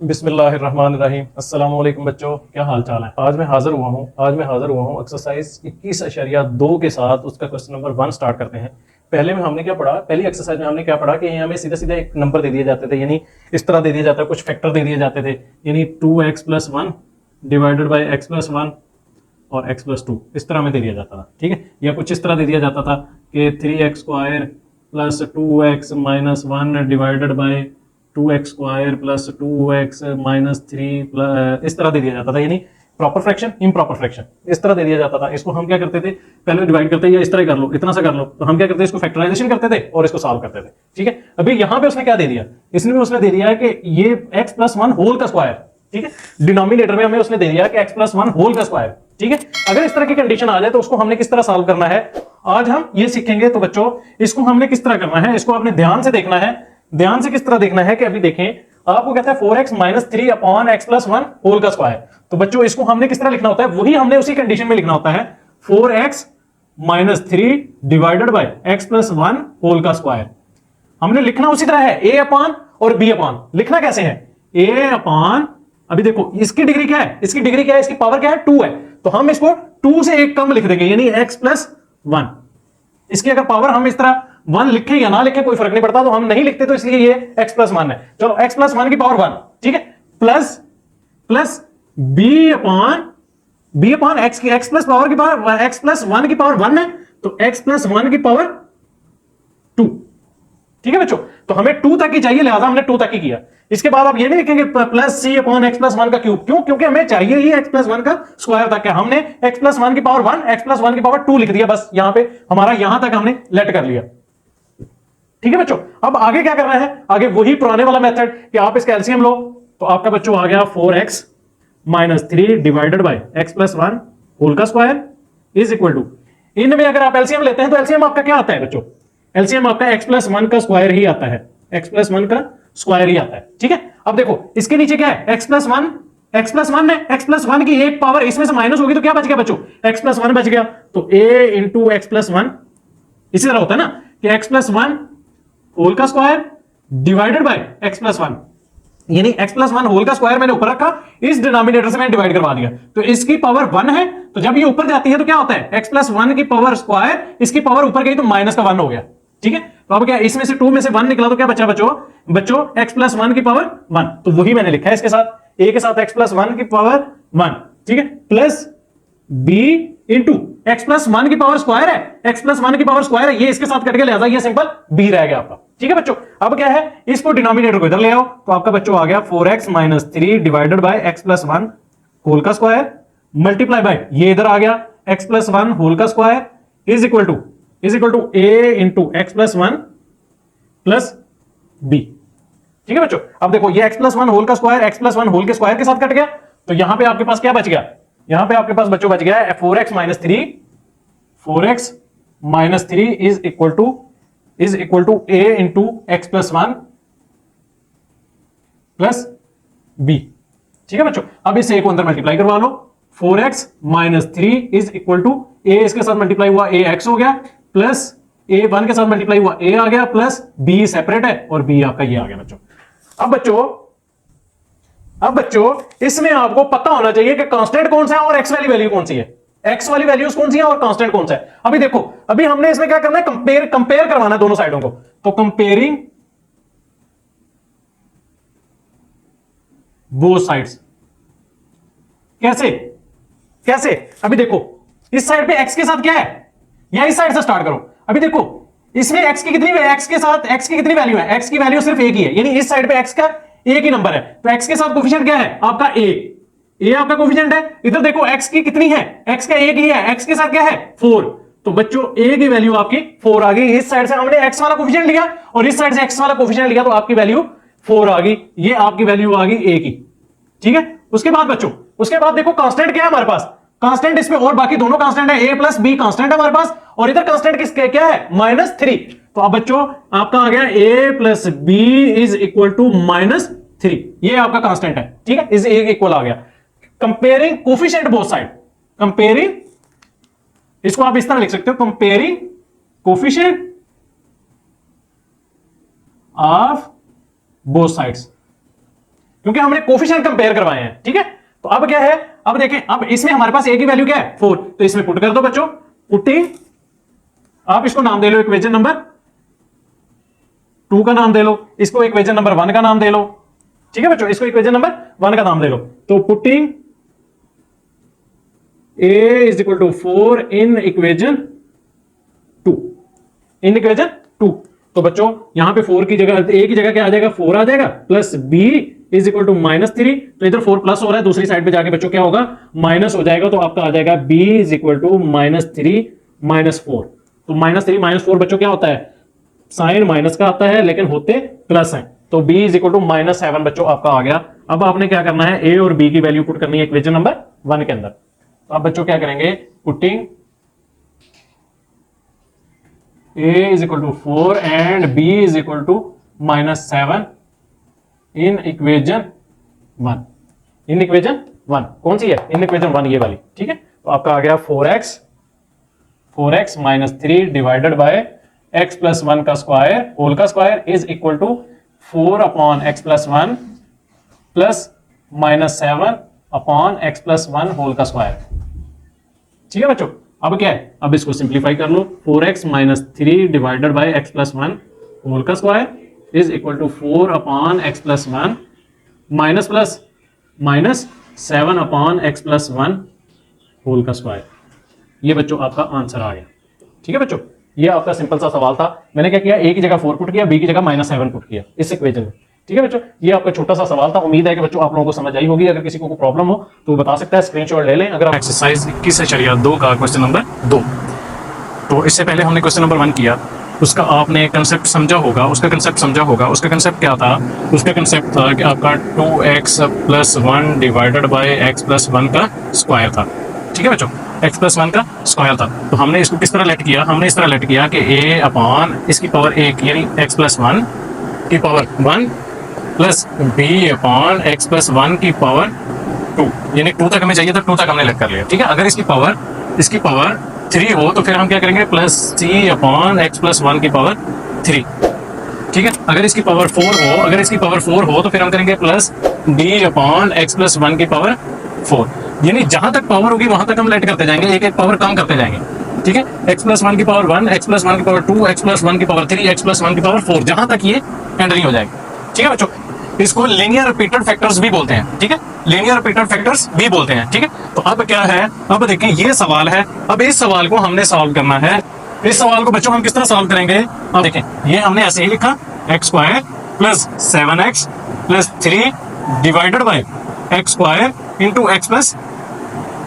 बिस्मिल्लाहिर्रहमानिर्रहीम। अस्सलाम वालेकुम बच्चों, क्या हाल चाल है। आज मैं हाजिर हुआ हूँ एक्सरसाइज 21.2 के साथ। उसका क्वेश्चन नंबर 1 स्टार्ट करते हैं। पहले में हमने क्या पढ़ा, पहली एक्सरसाइज में हमने क्या पढ़ा कि हमें सीधा सीधा एक नंबर दे दिए जाते थे, यानी इस तरह दे दिया जाता है, कुछ फैक्टर दे दिए जाते थे, यानी 2x+1 डिवाइडेड बाई x+1 और x+2 इस तरह में दे दिया जाता था। ठीक है, या कुछ इस तरह दे दिया जाता था कि 3x² plus 2x-1 divided by 2x² plus 2x-3 इस तरह दे दिया जाता था, यानी प्रॉपर फ्रैक्शन इम्प्रॉपर फ्रैक्शन इस तरह दे दिया जाता था। इसको हम क्या करते थे, पहले डिवाइड करते या इस तरह कर लो, इतना सा कर लो, तो हम क्या करते थे, इसको फैक्टराइजेशन करते थे और इसको सॉल्व करते थे। ठीक है, अभी यहां पे उसने क्या दे दिया, इसमें उसने दे दिया है कि ये x+1 होल का स्क्वायर। ठीक है, डिनोमिनेटर में हमें उसने दे दिया कि x+1 होल का स्क्वायर। ठीक है, अगर इस तरह की कंडीशन आ जाए तो उसको हमने किस तरह सॉल्व करना है, आज हम ये सीखेंगे। तो बच्चों इसको हमने किस तरह करना है, इसको आपने ध्यान से देखना है। ध्यान से किस तरह देखना है कि अभी देखें, आपको कहता है 4x-3 अपॉन x+1 होल का स्क्वायर। तो बच्चों इसको हमने किस तरह लिखना होता है, वही हमने उसी कंडीशन में लिखना होता है, 4x-3 divided by x+1 whole का स्क्वायर। हमने लिखना उसी तरह है, a अपान और b अपान। लिखना कैसे है, a अपान, अभी देखो इसकी डिग्री क्या है, इसकी डिग्री क्या है, इसकी पावर क्या है, 2 है, तो हम इसको 2 से एक कम लिख देंगे, यानी x+1। इसकी अगर पावर हम इस तरह 1 लिखें या ना लिखें कोई फर्क नहीं पड़ता, तो हम नहीं लिखते, तो इसलिए ये x+1 है। चलो x+1 की पावर 1, ठीक है, प्लस b अपान x की, x प्लस पावर की पावर x+1 की पावर 1 है, तो x+1 की पावर 2। ठीक है बच्चों, तो हमें 2 तक ही चाहिए, लिहाजा हमने 2 तक ही किया। इसके बाद आप ये नहीं लिखेंगे प्लस c अपॉन x+1 का क्यूब, क्यों, क्योंकि हमें चाहिए ही x+1 का स्क्वायर तक है। हमने x+1 की पावर 1, x+1 की पावर 2 लिख दिया, बस यहां पे हमारा यहां तक हमने लेट कर लिया। ठीक है बच्चों, अब आगे क्या करना है, आगे वही पुराने वाला मेथड कि आप इसका एलसीएम लो, तो आपका बच्चों आ गया 4x-3 divided by x+1 whole का स्क्वायर इज इक्वल टू, इनमें अगर आप एलसीएम लेते हैं तो एलसीएम आपका क्या आता है बच्चों, एलसीएम आपका x+1 का स्क्वायर ही आता है, x+1 का स्क्वायर ही आता है। ठीक है, अब देखो इसके नीचे क्या है, x+1 है, x+1 की एक पावर इसमें से माइनस होगी तो क्या बच गया बच्चों, x+1 बच गया, तो a इंटू x+1 इसी तरह होता है ना कि x+1 होल का स्क्वायर डिवाइडेड बाय x+1, यानी x+1 होल का स्क्वायर मैंने ऊपर रखा, इस डिनोमिनेटर से मैंने डिवाइड करवा दिया, तो इसकी पावर 1 है, तो जब ये ऊपर जाती है तो क्या होता है, x+1 की पावर स्क्वायर, इसकी पावर ऊपर गई तो माइनस का 1 हो गया। ठीक है, तो अब क्या, इसमें से 2 में से 1 निकला तो क्या बचा बच्चों x+1 की पावर 1, तो वही मैंने लिखा है इसके साथ, a के साथ x+1 की पावर 1, ठीक है, प्लस b इंटू x+1 की पावर स्क्वायर है, x+1 की पावर स्क्वायर है, ये इसके साथ कट गया, लिहाजा ये सिंपल b रह गया आपका। ठीक है बच्चों, अब क्या है, इसको डिनोमिनेटर को इधर ले आओ, तो आपका बच्चों आ गया 4x-3 divided by x+1 whole का स्क्वायर मल्टीप्लाई बाय, ये इधर आ गया x+1 होल का square is equal to a into x+1 plus b। ठीक है बच्चों, अब देखो ये x+1 होल का स्क्वायर x+1 होल के स्क्वायर के साथ कट गया, तो यहां पे आपके पास क्या बच गया, यहां पे आपके पास बच्चों बच गया 4x-3 is equal to a into x+1 plus b। ठीक है बच्चों, अब इस a को अंदर मल्टीप्लाई करवा लो, 4x-3 is equal to a, इसके साथ मल्टीप्लाई हुआ ax हो गया, प्लस a1 के साथ मल्टीप्लाई हुआ a आ गया, प्लस b सेपरेट है और b आपका ये आ गया बच्चों। अब बच्चों इसमें आपको पता होना चाहिए कि कांस्टेंट कौन सा है और x वाली वैल्यू कौन सी है, x वाली वैल्यूज कौन सी है और कांस्टेंट कौन सा है। अभी देखो, अभी हमने इसमें क्या करना है, कंपेयर करवाना है दोनों साइडों को, तो कंपेयरिंग बोथ साइड्स, कैसे अभी देखो, इस साइड पे x के साथ क्या है, या इस साइड से स्टार्ट करो। अभी देखो इसमें x की कितनी वैल्यू है, x की वैल्यू सिर्फ एक ही है, यानी इस साइड पे x का एक ही नंबर है, तो x के साथ कोफिशिएंट क्या है आपका a आपका कोफिशिएंट है। इधर देखो x की कितनी है, x का एक ही है, x के साथ क्या है 4, तो बच्चों a की वैल्यू आपकी 4 आ गई। इस साइड से हमने x वाला कोफिशिएंट लिया और इस साइड से x वाला कोफिशिएंट लिया, तो आपकी वैल्यू 4 आ गई, ये आपकी वैल्यू आ गई a की। ठीक है, उसके बाद बच्चों, उसके बाद देखो कांस्टेंट क्या है हमारे पास, कांस्टेंट इसमें और बाकी दोनों कांस्टेंट है, a प्लस b कांस्टेंट है हमारे पास, और इधर कांस्टेंट किसके क्या है -3, तो अब बच्चों आपका आ गया a plus b is equal to -3, ये आपका कांस्टेंट है। ठीक है, इज इक्वल आ गया। Comparing coefficient both side, comparing, इसको आप इस तरह लिख सकते हो, comparing coefficient of both sides. क्योंकि हमने कोफिशिएंट कंपेयर करवाए हैं, ठीक है। तो अब क्या है, अब देखें, अब इसमें हमारे पास ए की वैल्यू क्या है 4, तो इसमें पुट कर दो बच्चों, पुटिंग, आप इसको नाम दे लो इक्वेशन नंबर 2 का नाम दे लो, इसको इक्वेशन नंबर 1 का नाम दे लो, ठीक है बच्चों, इसको इक्वेशन नंबर 1 का नाम दे लो। तो putting a is equal to 4 in equation 2, in equation 2। तो बच्चों यहां पे 4 की जगह, a की जगह क्या आ जाएगा, 4 आ जाएगा, plus b is equal to -3, तो इधर 4 प्लस हो रहा है, दूसरी साइड पे जाके बच्चों क्या होगा, माइनस हो जाएगा, तो आपका आ जाएगा b इज इक्वल टू -3 -4। तो -3 -4 बच्चों क्या होता है, साइन माइनस का आता है लेकिन होते प्लस है, तो b इज इक्वल टू -7 बच्चों आपका आ गया। अब आपने क्या करना है, a और b की वैल्यू पुट करनी है इक्वेशन नंबर 1 के अंदर। तो अब बच्चों क्या करेंगे, putting a is equal to 4 and b is equal to -7 in equation 1, in equation 1 कौन सी है, इन इक्वेशन 1 ये वाली, ठीक है। तो आपका आ गया 4x -3 divided by x plus 1 का स्क्वायर होल का square is equal to 4 upon x plus 1 plus -7 upon x plus 1 whole का स्क्वायर, ठीक है बच्चों। अब क्या है, अब इसको सिंप्लीफाई कर लो, 4x -3 divided by x plus 1 whole का square is equal to 4 upon x plus 1 minus plus -7 upon x plus 1 whole का स्क्वायर। ये बच्चों आपका आंसर आ गया, ठीक है बच्चों। ये आपका सिंपल सा सवाल था, मैंने क्या किया, a की जगह 4 पुट किया, b की जगह -7 पुट किया इस इक्वेशन में, ठीक है बच्चों। ये आपका छोटा सा सवाल था, उम्मीद है कि बच्चों आप लोगों को समझ आई होगी। अगर किसी को प्रॉब्लम हो तो बता सकता है, स्क्रीनशॉट ले लें। अगर एक्सरसाइज 21/2 का क्वेश्चन नंबर 2, तो इससे पहले हमने क्वेश्चन नंबर 1 किया, उसका आपने कंसेप्ट समझा होगा, उसका कंसेप्ट समझा होगा। उसका कंसेप्ट क्या था, उसका कंसेप्ट था कि आपका 2x plus 1 divided by x plus 1 का स्क्वायर था, ठीक है बच्चों, x प्लस 1 का स्क्वायर था। तो हमने इसको किस तरह लेट किया, हमने इस तरह लेट किया कि a अपॉन इसकी पावर 1 यानी x प्लस 1 की power 1 plus b upon x plus 1 की पावर 2, यानी 2 तक हमें चाहिए था, 2 तक हमने लेट कर लिया, ठीक है। अगर इसकी पावर 3 हो तो फिर हम क्या करेंगे, plus c upon x plus 1 की पावर 3, ठीक है। अगर इसकी पावर 4 हो तो फिर हम करेंगे plus d upon x plus 1 की पावर 4, यानी जहां तक पावर होगी वहां तक हम लेट करते जाएंगे, एक एक पावर कम करते जाएंगे, ठीक है। x प्लस 1 की पावर 1, x प्लस 1 की पावर 2, x प्लस 1 की पावर 3, x प्लस 1 की पावर 4, जहां तक ये एंड नहीं हो जाएगी, ठीक है बच्चों। इसको लीनियर रिपीटेड फैक्टर्स भी बोलते हैं, ठीक है, लीनियर रिपीटेड फैक्टर्स भी बोलते हैं, ठीक है। तो अब क्या है, अब देखें ये सवाल है, अब इस सवाल को हमने सॉल्व करना है। इस सवाल को बच्चों हम किस तरह सॉल्व करेंगे, अब देखें ये हमने ऐसे ही लिखा, x square plus 7x plus 3 divided by x square into x plus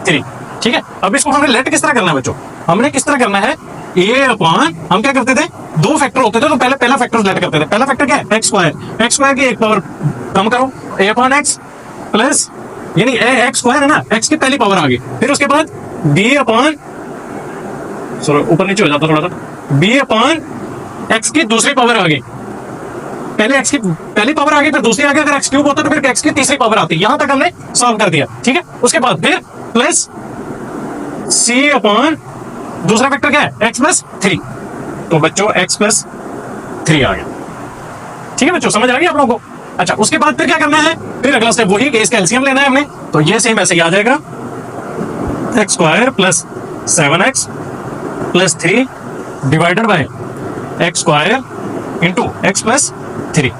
3, ठीक है। अब इसको हमने लेट किस तरह करना है बच्चों, हमने किस तरह करना है, a अपॉन, हम क्या करते थे, 2 फैक्टर होते थे तो पहला फैक्टर लेट करते थे। पहला फैक्टर क्या है, x स्क्वायर की एक पावर कम करो, a अपॉन x प्लस, यानी x स्क्वायर है ना, x की पहली पावर आ गई, फिर उसके बाद b अपॉन, सॉरी ऊपर नीचे हो जाता थोड़ा सा, b अपॉन x की दूसरी पावर आ गई, पहले x की पहली पावर आ गई, फिर दूसरी आ गई, अगर x क्यूब होता तो फिर x की तीसरी पावर आती, यहां तक हमने सॉल्व कर दिया, ठीक है। उसके बाद फिर प्लस c अपॉन दूसरा वेक्टर क्या है, x प्लस 3, तो बच्चों x प्लस 3 आ गया, ठीक है बच्चों, समझ आ गई आप लोगों को। अच्छा, उसके बाद फिर क्या करना है, फिर अगला स्टेप वही कि इसका एलसीएम लेना है हमने, तो ये सेम ऐसे ही आ जाएगा, x square plus 7x plus 3 divided by x square into x plus 3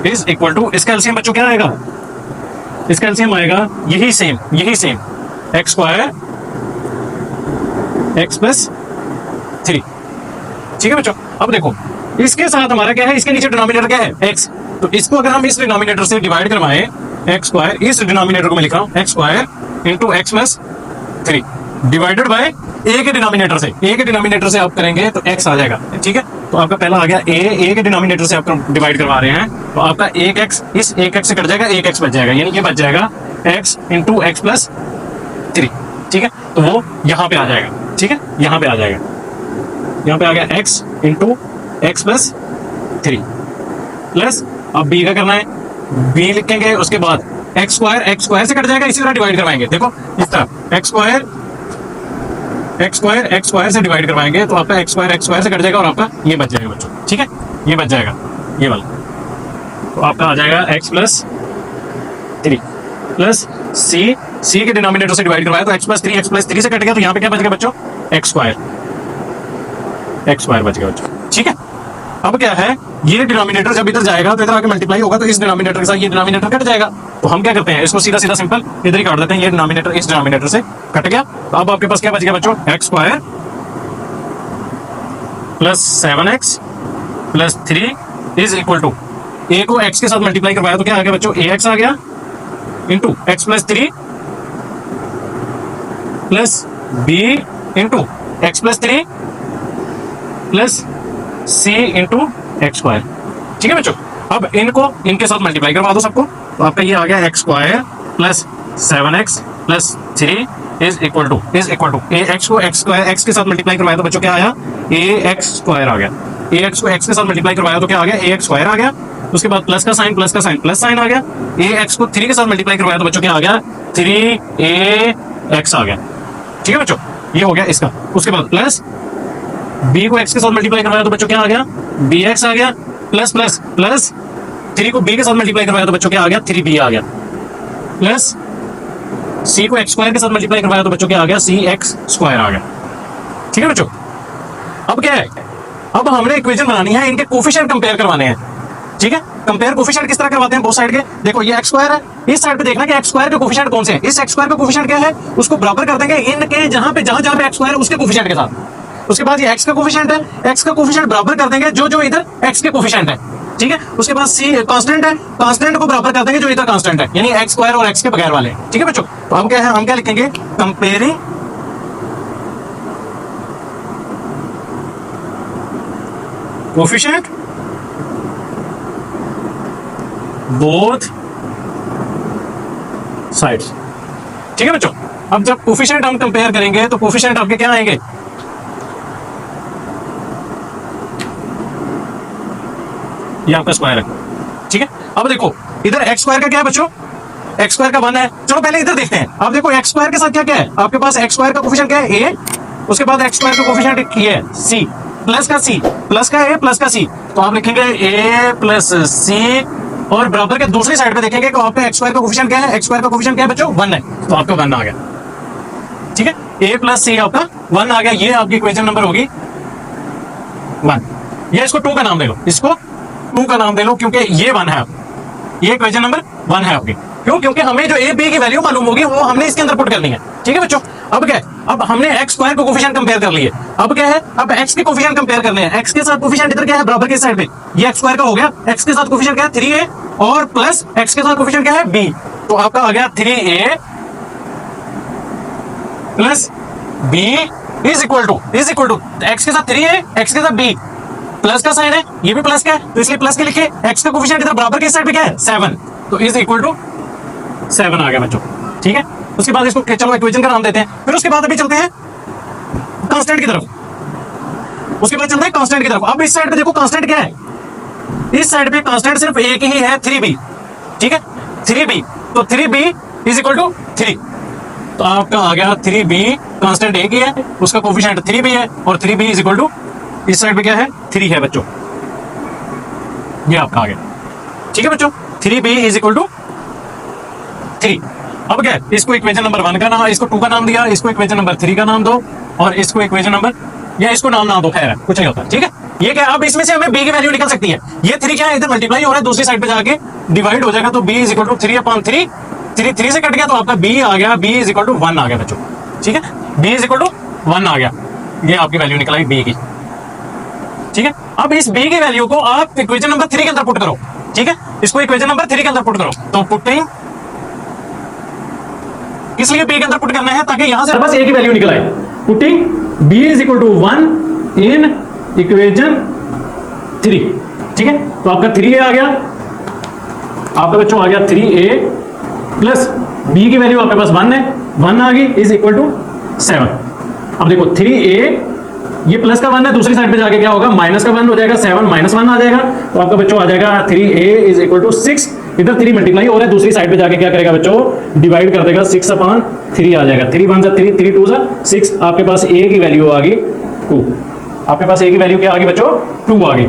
is equal to, इसका एलसीएम बच्चों क्या आएगा, इसका एलसीएम आएगा यही same x square x plus 3, ठीक है बच्चों। अब देखो इसके साथ हमारा क्या है, इसके नीचे डिनोमिनेटर क्या है, x, तो इसको अगर हम इस डिनोमिनेटर से डिवाइड करवाएं, x स्क्वायर, इस डिनोमिनेटर को मैं लिख रहा हूं x square into x plus 3 divided bye a के डिनोमिनेटर से आप करेंगे तो x आ जाएगा, ठीक है। तो आपका पहला आ गया a के डिनोमिनेटर से आप डिवाइड करवा रहे हैं, तो आपका 1x इस 1x से कट जाएगा, 1x बच जाएगा, यानी ये बच जाएगा x इंटू x प्लस 3, ठीक है। तो वो यहां पे आ जाएगा, ठीक है, यहां पे आ जाएगा, यहां पे आ गया x into x plus 3 plus, अब b का करना है, b लिखेंगे, उसके बाद x स्क्वायर से कट जाएगा, इसी तरह डिवाइड करवाएंगे, देखो इस तरह x स्क्वायर से डिवाइड करवाएंगे, तो आपका x स्क्वायर से कट जाएगा और आपका ये बच जाएगा बच्चों, ठीक है, ये बच जाएगा ये वाला, तो आपका आ जाएगा x प्लस प्लस सी के डिनोमिनेटर से डिवाइड करवाया तो x प्लस 3 से कट गया, तो यहाँ पे क्या बच गया बच्चों, एक्स स्क्वायर बच गया बच्चों। ठीक है, अब क्या है, ये डिनोमिनेटर जब इधर जाएगा तो इधर आके मल्टीप्लाई होगा, तो इस डिनोमिनेटर के साथ ये डिनोमिनेटर कट जाएगा। तो हम क्या करते हैं, इसको सीधा सिंपल इधर ही काट देते हैं, ये डिनोमिनेटर इस डिनोमिनेटर से कट गया। तो अब आपके पास क्या बच गया बच्चों, x square plus 7x plus 3 is equal to, A को x के साथ मल्टीप्लाई करवाया तो क्या आ गया बच्चों, ax आ गया into x plus 3 plus b into x plus 3 plus c into x square. ठीक है बच्चों, अब इनको इनके साथ मल्टीप्लाई करवा दो सबको, तो आपका ये आ गया x square plus 7x plus 3 is equal to x को एक्स के साथ मल्टीप्लाई करवाया तो बच्चों क्या आया, ax स्क्वायर आ गया। ax को x के साथ मल्टीप्लाई करवाया तो क्या आ गया, ax स्क्वायर आ गया। उसके बाद प्लस का साइन प्लस साइन आ गया। ax को 3 के साथ मल्टीप्लाई करवाया तो बच्चों क्या आ गया, 3ax आ गया। ठीक है बच्चों, ये हो गया इसका। उसके बाद प्लस b को x के साथ मल्टीप्लाई करवाया तो बच्चों क्या आ गया, bx आ गया। प्लस 3 को b के साथ मल्टीप्लाई करवाया तो बच्चों क्या आ गया, 3b आ गया। प्लस c को x स्क्वायर के साथ मल्टीप्लाई करवाया तो बच्चों क्या आ गया, cx स्क्वायर आ गया। ठीक है बच्चों, अब क्या है, अब हमने इक्वेशन बनानी है, इनके कोफिशिएंट कंपेयर करवाने हैं। ठीक है, कंपेयर कोफिशिएंट किस तरह करवाते हैं, बोथ साइड के। देखो ये एक्स स्क्वायर है, इस साइड पे देखना कि एक्स स्क्वायर के कोफिशिएंट कौन से हैं। इस एक्स स्क्वायर का कोफिशिएंट क्या है, उसको बराबर कर देंगे इनके जहां पे एक्स स्क्वायर है उसके कोफिशिएंट के साथ। उसके बाद ये एक्स का कोफिशिएंट है, एक्स का कोफिशिएंट बराबर कर देंगे जो इधर एक्स के कोफिशिएंट है। ठीक है, उसके बाद सी कांस्टेंट है, कांस्टेंट को बराबर कर देंगे जो इधर कांस्टेंट है, यानी एक्स स्क्वायर और एक्स के बगैर वाले। ठीक है बच्चों, तो हम क्या है, हम क्या लिखेंगे, कंपेयरिंग कोफिशिएंट बोथ साइड्स। ठीक है बच्चों, अब जब कोफिशिएंट हम कंपेयर करेंगे तो कोफिशिएंट आपके क्या आएंगे, ये आपका स्क्वायर है। ठीक है, अब देखो इधर एक्स स्क्वायर का क्या है बच्चों, एक्स स्क्वायर का 1 है। चलो पहले इधर देखते हैं। अब देखो एक्स स्क्वायर के साथ क्या क्या है, आपके पास एक्स स्क्वायर का कोफिशिएंट क्या है, a। उसके बाद एक्स स्क्वायर का कोफिशिएंट ये है c, प्लस का c, प्लस का a प्लस का c। तो आप लिखेंगे a प्लस c, और बराबर के दूसरी साइड पे देखेंगे कि आपका एक्स स्क्वायर का कोफिशिएंट क्या है, एक्स स्क्वायर का कोफिशिएंट क्या है बच्चों, 1 है, तो आपका 1 आ गया। ठीक है, a प्लस c आपका 1 आ गया, ये आपकी इक्वेशन नंबर होगी 1। ये इसको 2 का नाम दे लो, इसको 2 का नाम दे लो, क्योंकि ये 1 है, ये इक्वेशन नंबर 1 है आपकी। क्यों, क्योंकि हमें जो a b की वैल्यू मालूम होगी वो हमने इसके अंदर पुट करनी है। ठीक है बच्चों, अब क्या है, अब हमने एक्स स्क्वायर को कोफिशिएंट कंपेयर कर लिए। अब क्या है, अब एक्स के कोफिशिएंट कंपेयर करने हैं। एक्स के साथ कोफिशिएंट इधर क्या है, बराबर के साइड पे ये एक्स स्क्वायर का हो गया, एक्स के साथ कोफिशिएंट क्या है 3a, और प्लस एक्स के साथ कोफिशिएंट क्या है b, तो आपका आ गया 3a plus b is equal to x के साथ 3a, एक्स के साथ b, प्लस का साइन है, ये भी प्लस का है तो इसलिए प्लस के लिखे। एक्स का कोफिशिएंट इधर बराबर के साइड पे क्या है 7, तो इज इक्वल टू 7 आ गया बच्चों। ठीक है, उसके बाद इसको चलो इक्वेशन का नाम देते हैं। फिर उसके बाद अभी चलते हैं कांस्टेंट की तरफ, अब इस साइड पे देखो कांस्टेंट क्या है, इस साइड पे कांस्टेंट सिर्फ एक ही है, 3b। ठीक है, 3b, तो 3b इज इक्वल टू 3, तो आपका आ गया 3b, कांस्टेंट एक ही है, उसका कोफिशिएंट 3b है, और 3b इज इक्वल टू इस साइड पे क्या है 3 है बच्चों, ये आपका आ गया। ठीक है बच्चों, 3b इज इक्वल टू 3। अब क्या है, इसको इक्वेशन नंबर 1 का नाम, इसको 2 का नाम दिया, इसको इक्वेशन नंबर 3 का नाम दो, और इसको इक्वेशन नंबर, या इसको नाम ना दो, खैर कुछ नहीं होता। ठीक है, ये क्या, अब इसमें से हमें b की वैल्यू निकल सकती है। ये 3 क्या है, इधर मल्टीप्लाई हो रहा है, दूसरी साइड पे जाके डिवाइड हो जाएगा, तो b इज इक्वल टू 3/3, 3 से कट गया, तो आपका b आ गया, b इज इक्वल टू 1 आ गया बच्चों। ठीक है, b इज इक्वल टू 1 आ गया, ये आपकी वैल्यू निकल आई b की। ठीक है, अब इस b की वैल्यू को आप इक्वेशन नंबर 3 के अंदर पुट करो। ठीक है, इसको इक्वेशन नंबर 3 के अंदर पुट करो, तो पुटिंग, इसलिए b के अंदर पुट करना है ताकि यहां से बस a की वैल्यू निकल आए। Putting b is equal to 1 in equation 3। ठीक है, तो आपका 3a आ गया, आपका बच्चों आ गया 3a प्लस b की वैल्यू आपके पास 1 है, 1 आ गई, इज इक्वल टू 7। अब देखो 3a, ये प्लस का 1 है, दूसरी साइड पे जाके क्या होगा, माइनस का 1 हो जाएगा, 7 माइनस 1 आ जाएगा, तो आपका बच्चों आ जाएगा 3a इज इक्वल टू 6। इधर 3 मल्टीप्लाई हो रहा है, दूसरी साइड पे जाके क्या करेगा बच्चों, डिवाइड कर देगा, 6/3 आ जाएगा, 3 1 3, 3 2 6। आपके पास a की वैल्यू आ गई 2, आपके पास a की वैल्यू क्या आ गई बच्चों, 2 आ गई।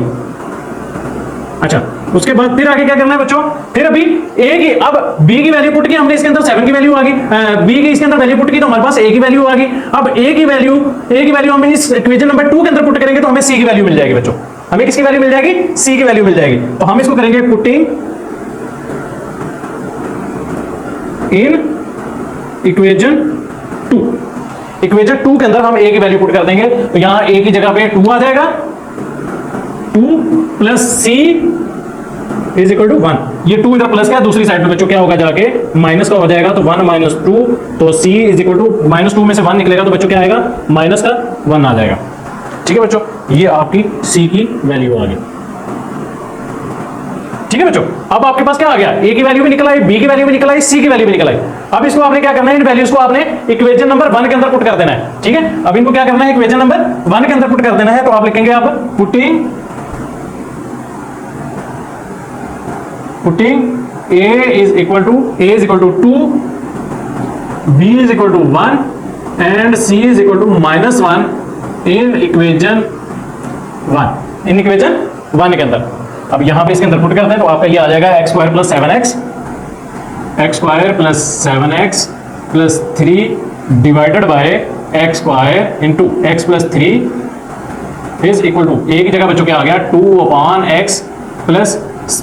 अच्छा, उसके बाद फिर आगे क्या करना है बच्चों, फिर अभी ए की, अब बी की वैल्यू पुट की हमने, इसके अंदर 7 की वैल्यू आ गई, बी की इसके अंदर वैल्यू पुट की तो हमारे पास ए की वैल्यू आ गई। अब ए की वैल्यू हम इस इक्वेशन नंबर 2 के अंदर पुट करेंगे तो हमें सी की वैल्यू मिल जाएगी बच्चों, हमें किसकी वैल्यू मिल जाएगी, सी की वैल्यू मिल जाएगी। तो हम इसको करेंगे पुटिंग इन इक्वेशन 2, इक्वेशन 2 के अंदर हम ए की वैल्यू पुट कर देंगे, तो यहां ए की जगह पे 2 आ जाएगा, 2 plus c is equal to 1। ये 2 इधर प्लस का, दूसरी साइड में बच्चों क्या होगा, जाके माइनस का हो जाएगा, तो 1 माइनस 2, तो सी इज इक्वल टू -2 में से 1 निकलेगा तो बच्चों क्या आएगा, माइनस का 1 आ जाएगा। ठीक है बच्चों, ये आपकी सी की वैल्यू आ गई। ठीक है बच्चों, अब आपके पास क्या आ गया, ए की वैल्यू भी निकल आई, बी की वैल्यू भी निकल आई, सी की वैल्यू भी निकल आई। अब इसको आपने क्या करना है, इन वैल्यूज को आपने इक्वेशन नंबर 1 के अंदर पुट कर देना है। ठीक है, अब इनको क्या करना है, इक्वेशन नंबर 1 के अंदर पुट कर देना है। तो आप लिखेंगे आप putting a is equal to 2, b is equal to 1 and c is equal to -1 in equation 1, in equation 1 के अंदर। अब यहां पे इसके अंदर पुट करते हैं तो आपका ये आ जाएगा x square plus 7x plus 3 divided by x square into x plus 3 is equal to, a की जगह बच्चों क्या आ गया 2/x प्लस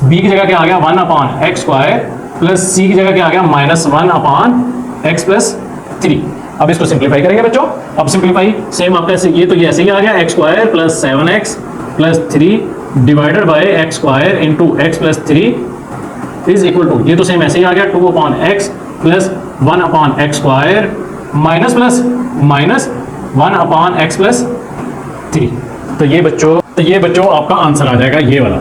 b की जगह क्या आ गया 1/x स्क्वायर प्लस c की जगह क्या आ गया -1/x प्लस 3। अब इसको सिंप्लीफाई करेंगे बच्चों, अब सिंप्लीफाई सेम आपका ये ऐसे ही आ गया, x square plus 7x plus 3 divided by x square into x plus 3 is equal to, ये तो सेम ऐसे ही आ गया 2/x plus 1/x square minus 1/x plus 3। तो ये बच्चों आपका आंसर आ जाएगा ये वाला।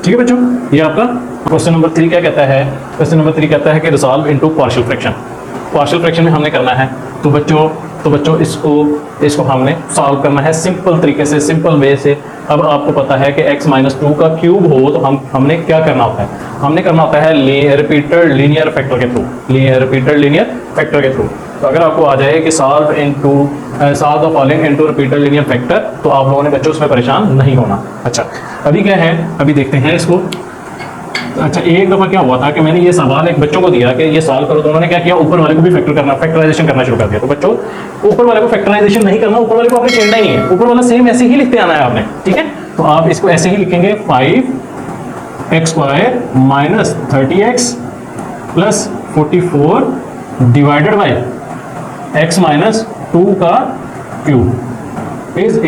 ठीक है बच्चों, ये आपका क्वेश्चन नंबर 3 क्या कहता है, क्वेश्चन नंबर 3 कहता है कि resolve into partial fraction. Partial fraction में हमने करना है तो बच्चों इसको हमने सॉल्व करना है सिंपल तरीके से, सिंपल वे से। अब आपको पता है कि x - 2 का क्यूब हो तो हमने क्या करना होता है, हमने करना होता है रिपीटेड लीनियर फैक्टर के थ्रू। तो अगर आपको आ जाए कि solve the following into repeated linear factor, तो आप लोगों ने बच्चों उसमें परेशान नहीं होना। अच्छा, अभी क्या है, अभी देखते हैं इसको। अच्छा, एक दफा क्या हुआ था कि मैंने ये सवाल एक बच्चों को दिया कि ये सॉल्व करो, तो उन्होंने क्या किया, ऊपर वाले को भी फैक्टराइजेशन करना शुरू कर दिया। तो बच्चों ऊपर वाले को फैक्टराइजेशन नहीं करना, ऊपर वाले को आपने छेड़ना ही नहीं है, ऊपर वाला सेम ऐसे ही लिखते आना है आपने। ठीक है, तो आप इसको ऐसे ही लिखेंगे 5x square minus 30x plus 44 divided by x minus 2 का क्यूब इज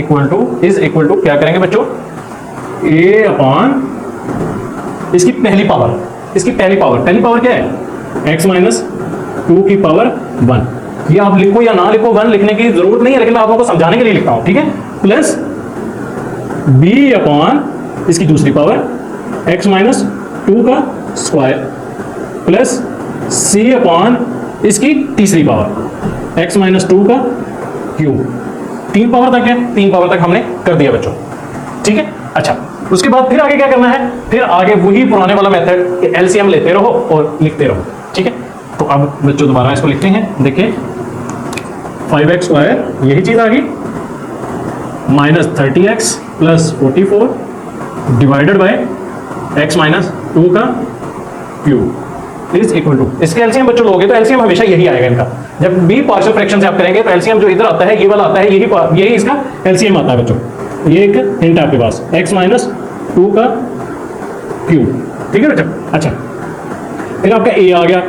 इक्वल टू क्या करेंगे बच्चों, a अपॉन इसकी पहली पावर क्या है, x माइनस 2 की पावर 1। ये आप लिखो या ना लिखो, 1 लिखने की जरूरत नहीं है, लेकिन मैं आप लोगों को समझाने के लिए लिखता हूं। ठीक है, प्लस b अपॉन इसकी दूसरी पावर x माइनस 2 का स्क्वायर प्लस c अपॉन इसकी तीसरी पावर x माइनस 2 का क्यूब। 3 पावर तक है, 3 पावर तक हमने कर दिया बच्चों। ठीक है, अच्छा, उसके बाद फिर आगे क्या करना है, फिर आगे वही पुराने वाला मेथड एलसीएम लेते रहो और लिखते रहो। ठीक है, तो अब बच्चों दोबारा इसको लिखते हैं। देखिए 5x स्क्वायर यही चीज आ गई minus 30x plus 44 divided by x minus 2 का क्यूब इज इक्वल टू, इसके एलसीएम बच्चों लोगे तो एलसीएम हमेशा यही आएगा इनका। जब भी पार्शियल फ्रैक्शन से आप करेंगे तो एलसीएम जो इधर आता है, ये वाला आता है, यही इसका एलसीएम आता है बच्चों। ये एक हिंट आपके पास, x माइनस 2 का क्यूब। ठीक है बच्चों, अच्छा, फिर आपका a आ गया।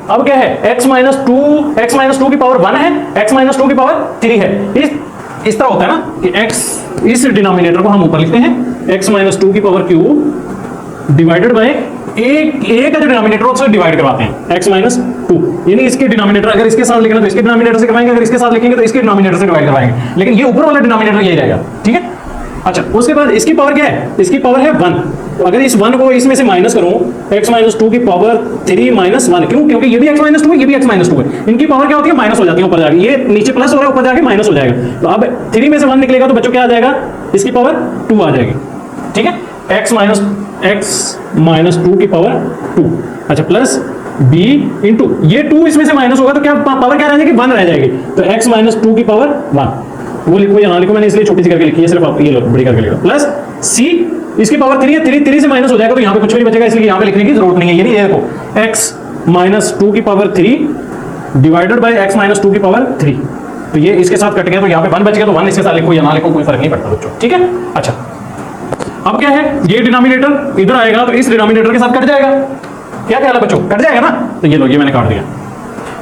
अब क्या है, x माइनस 2 की पावर 1 है, x माइनस 2 की पावर 3 है। इस तरह होता है ना कि x, इस डिनोमिनेटर को हम ऊपर लिखते हैं x माइनस 2 की power cube divided by a का जो डिनोमिनेटर है उससे डिवाइड करवाते हैं x माइनस 2, यानी इसके डिनोमिनेटर अगर इसके साथ लिखना तो इसके डिनोमिनेटर से करवाएंगे, अगर इसके साथ लिखेंगे तो इसके डिनोमिनेटर से डिवाइड करवाएंगे, लेकिन ये ऊपर वाला डिनोमिनेटर यही रहेगा। ठीक है, अच्छा, उसके बाद इसकी पावर क्या है, इसकी पावर है 1। तो अगर इस 1 को इसमें से माइनस करूं, x माइनस 2 की पावर 3 माइनस 1, क्यों, क्योंकि ये भी x माइनस 2 है, ये भी x माइनस 2 है, इनकी पावर क्या होती है, माइनस हो जाती है ऊपर जाके, ये नीचे प्लस हो रहा है, ऊपर जाके माइनस हो जाएगा। तो अब 3 में से 1 निकलेगा तो बच्चों क्या आ जाएगा, इसकी पावर 2 आ जाएगी। ठीक है, x माइनस 2 की पावर 2, अच्छा, प्लस b इंटू ये 2 इसमें से माइनस होगा तो क्या पावर क्या रह जाएगी, 1 रह जाएगी, तो x माइनस 2 की पावर 1। वो लिखो या ना लिखो, मैंने इसलिए छोटी सी करके लिखी है, सिर्फ आप ये लो बड़ी करके लिखो, प्लस सी इसकी पावर 3 है, 3 से माइनस हो जाएगा तो यहाँ पे कुछ भी नहीं बचेगा, इसलिए यहाँ पे लिखने की जरूरत नहीं है। यानी ये देखो एक्स माइनस 2 की power 3 divided by x minus 2 की पावर 3, तो ये इसके साथ कट गया तो यहाँ पे 1 बच गया, तो 1 इसके साथ लिखो या ना लिखो कोई फर्क नहीं पड़ता बच्चों, ठीक है। अच्छा अब क्या है, ये डिनोमिनेटर इधर आएगा तो इस डिनोमिनेटर के साथ कट जाएगा, क्या ख्याल है बच्चों, कट जाएगा ना, तो ये लो ये मैंने काट दिया,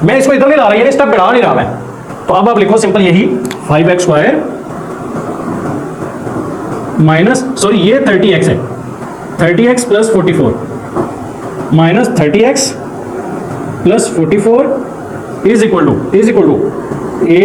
मैं इसको इधर नहीं ला रहा, ये स्टेप बढ़ा नहीं रहा मैं, तो अब आप लिखो सिंपल यही 5x स्क्वायर माइनस सॉरी ये 30x है, 30x plus 44 minus 30x plus 44 is equal to a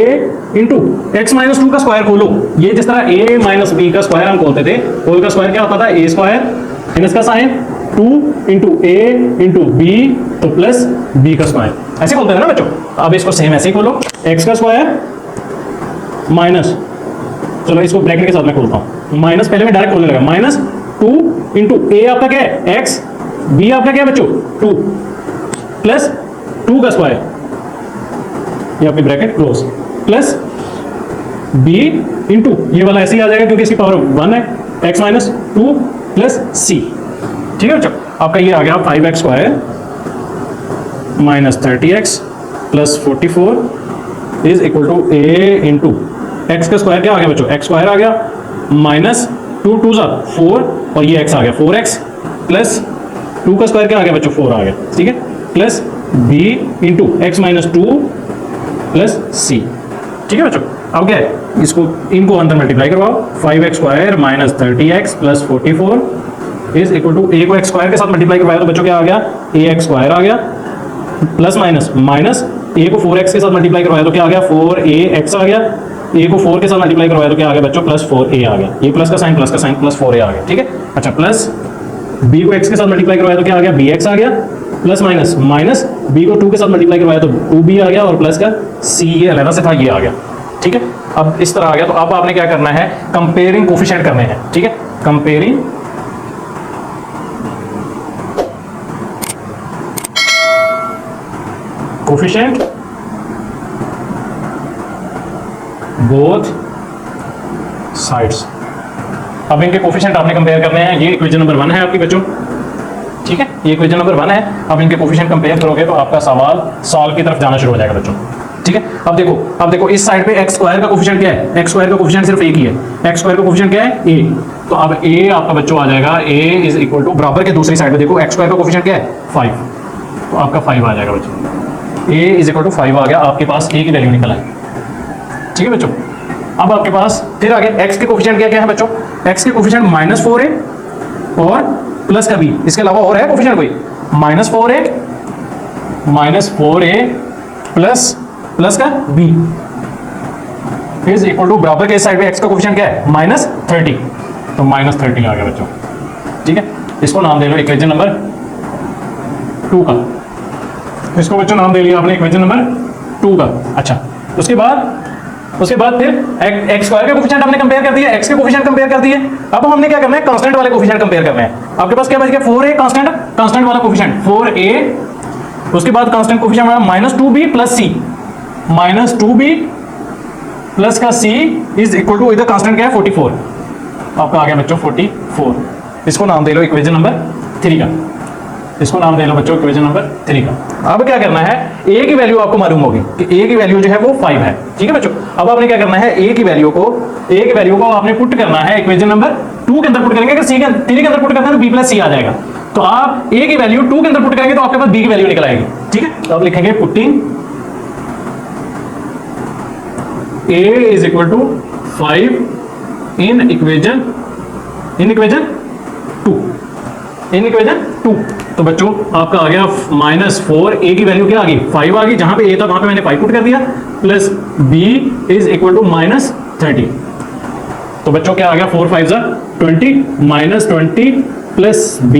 into x minus 2 का स्क्वायर खोलो, ये जिस तरह a माइनस बी का स्क्वायर हम खोलते थे, होल का स्क्वायर क्या होता था, a स्क्वायर माइनस का sign 2 into a into b तो प्लस b का स्क्वायर, ऐसे खोलते थे ना बच्चों। अब इसको सेम ऐसे ही खोलो, x का स्क्वायर माइनस, चलो इसको ब्रैकेट के साथ मैं खोलता हूं, माइनस पहले मैं डायरेक्ट खोलने लगा, माइनस 2 इंटू a आपका क्या है x, b आपका क्या है बच्चों 2 प्लस 2 का स्क्वायर, ये आपकी bracket close, plus b into ये वाला ऐसे ही आ जाएगा क्योंकि इसकी पावर 1 है, x माइनस 2 प्लस c, ठीक है बच्चों। आपका ये आ गया 5x square minus 30x plus 44 is equal to a into x का स्क्वायर क्या आ गया बच्चों, एक्स स्क्वायर आ गया माइनस 2 2 सा 4 और ये x आ गया 4x प्लस 2 का स्क्वायर क्या आ गया बच्चों 4 आ गया, ठीक है, plus b into x minus 2 plus c, ठीक है बच्चों। अब क्या है, इसको इनको अंदर मल्टीप्लाई करवाओ, 5x square minus 30x plus 44 is equal to a को x स्क्वायर के साथ मल्टीप्लाई करवाया तो बच्चों क्या आ गया, ax स्क्वायर आ गया प्लस माइनस माइनस a को 4x के साथ मल्टीप्लाई करवाया तो क्या आ गया 4ax आ गया, a को 4 के साथ मल्टीप्लाई करवाया तो क्या आ गया बच्चों प्लस 4a आ गया, ये प्लस का साइन प्लस 4a आ गया, ठीक है। अच्छा प्लस b को x के साथ मल्टीप्लाई करवाया तो क्या आ गया bx आ गया, प्लस माइनस माइनस b को 2 के साथ मल्टीप्लाई करवाया तो 2b आ गया और प्लस का c ये अलग से था ये आ गया, ठीक है। अब इस तरह आ गया तो अब आपने क्या करना है, कंपेयरिंग कोफिशिएंट करने हैं, ठीक है, कंपेयरिंग कोफिशिएंट बोथ साइड्स। अब इनके कोफिशिएंट आपने कंपेयर करने हैं, ये इक्वेशन नंबर 1 है आपकी बच्चों, ठीक है, ये इक्वेशन नंबर 1 है। अब इनके कोफिशिएंट कंपेयर करोगे तो आपका सवाल सॉल्व की तरफ जाना शुरू हो जाएगा बच्चों, ठीक है। अब देखो इस साइड पे एक्स स्क्वायर का कोफिशिएंट क्या है, एक्स स्क्वायर का कोफिशिएंट सिर्फ एक ही है, एक्स स्क्वायर का कोफिशिएंट क्या है a, तो अब a आपका बच्चों आ जाएगा a इज इक्वल टू बराबर के दूसरी साइड पे देखो एक्स स्क्वायर का कोफिशिएंट क्या है 5, तो आपका 5 आ जाएगा बच्चों, a इज इक्वल टू 5 आ गया, आपके पास a की वैल्यू निकल आई, ठीक है बच्चों। अब आपके पास फिर आगे x के कोफिशिएंट क्या क्या है बच्चों, x के कोफिशिएंट -4a और प्लस का b, इसके अलावा और है कोफिशिएंट कोई, -4a प्लस का b इज इक्वल टू बराबर के साइड पे x का कोफिशिएंट क्या है -30, तो -30 आ गया बच्चों, ठीक है। इसको नाम दे लो इक्वेशन नंबर 2 का, इसको बच्चों नाम दे लिया आपने इक्वेशन नंबर 2 का। अच्छा उसके बाद फिर एक्स स्क्वायर के कोफिशिएंट हमने कंपेयर कर दिया, एक्स के कोफिशिएंट कंपेयर कर दिए, अब हमने क्या करना है, कांस्टेंट वाले कोफिशिएंट कंपेयर करना है। आपके पास क्या बच गया 4a कांस्टेंट वाला कोफिशिएंट 4a, उसके बाद कांस्टेंट कोफिशिएंट हमारा -2b plus c, -2b plus का c इज इक्वल टू इधर कांस्टेंट क्या है 44, आपका आ गया बच्चों 44। इसको नाम दे लो इक्वेशन नंबर 3 का, इसको नाम दे लो बच्चों इक्वेशन नंबर 3 का। अब क्या करना है, a की वैल्यू आपको मालूम होगी कि a की वैल्यू जो है वो 5 है, ठीक है बच्चों। अब आपने क्या करना है, a की वैल्यू को आपने पुट करना है इक्वेशन नंबर 2 के अंदर पुट करेंगे, अगर c के 3 के अंदर पुट करते हैं तो b प्लस c आ जाएगा, तो आप a की वैल्यू 2 के अंदर पुट करेंगे तो आपके पास b की वैल्यू निकल आएगी, ठीक है। तो आप लिखेंगे putting a is equal to 5 in equation 2, तो बच्चों आपका आ गया -4, a की वैल्यू क्या आ गई 5 आ गई, जहां पे a था वहां पे मैंने 5 पुट कर दिया, plus b is equal to -30, तो बच्चों क्या आ गया 4 5 20 -20 plus b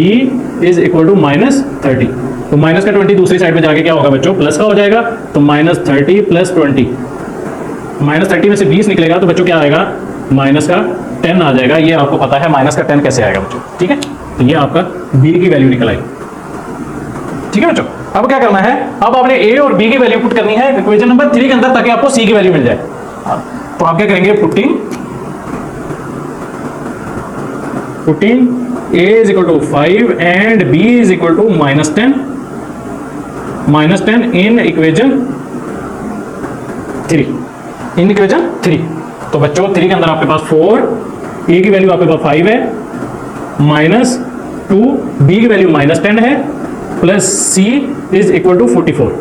is equal to -30, तो माइनस का 20 दूसरी साइड पे जाके क्या होगा बच्चों प्लस का हो जाएगा, तो -30 प्लस 20, -30 में से 20 निकलेगा तो बच्चों क्या आएगा माइनस का 10 आ जाएगा। ये आपको पता है माइनस का 10 कैसे आएगा बच्चों, ठीक है, तो ये आपका b की वैल्यू निकल आई, ठीक है बच्चों। अब क्या करना है, अब आपने a और b की वैल्यू पुट करनी है इक्वेशन नंबर 3 के अंदर ताकि आपको c की वैल्यू मिल जाए। तो तो आप क्या करेंगे, putting a is equal to 5 and b is equal to -10 in equation 3। तो बच्चों 3 के अंदर आपके पास 4, a की वैल्यू आपके पास 5 है, -2, b की वैल्यू -10 है, plus c is equal to 44।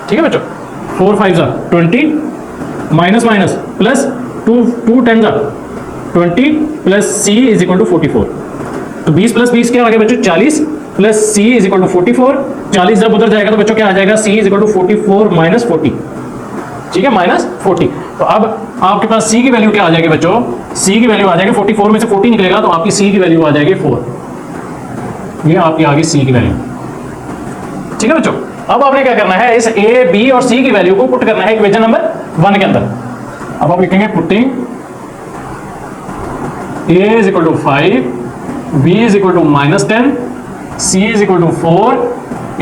ठीक है बच्चों, 4 5 20, minus minus plus 2 10 20, plus c is equal to 44। तो 20 प्लस 20 क्या आ गया बच्चों, 40, plus c is equal to 44। 40 जब उधर जाएगा तो बच्चों क्या आ जाएगा, c is equal to 44 minus 40। ठीक है, माइनस 40। तो अब आपके पास c की वैल्यू क्या आ जाएगी बच्चों, c की वैल्यू आ जाएगी 44 में से 40 निकलेगा तो आपकी c की वैल्यू आ जाएगी 4। ये आपकी आ गई c की वैल्यू। ठीक है बच्चों, अब आपने क्या करना है, इस a, b और c की वैल्यू को पुट करना है इक्वेशन नंबर 1 के अंदर। अब आप लिखेंगे putting a is equal to 5, b is equal to -10, c is equal to 4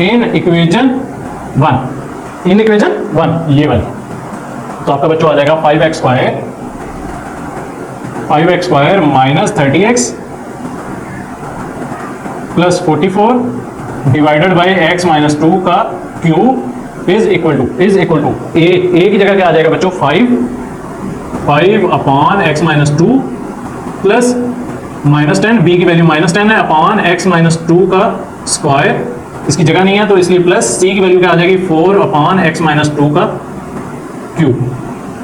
in equation 1। ये वाली। तो आपका बच्चों आ जाएगा 5x square minus 30x plus 44 divided by x minus 2 का cube is equal to a की जगह क्या आ जाएगा बच्चों, 5 upon x minus 2 plus -10, b की वैल्यू -10 है, अपॉन x माइनस 2 का स्क्वायर, इसकी जगह नहीं है तो इसलिए प्लस c की वैल्यू क्या आ जाएगी, 4 अपॉन x माइनस 2 का क्यूब।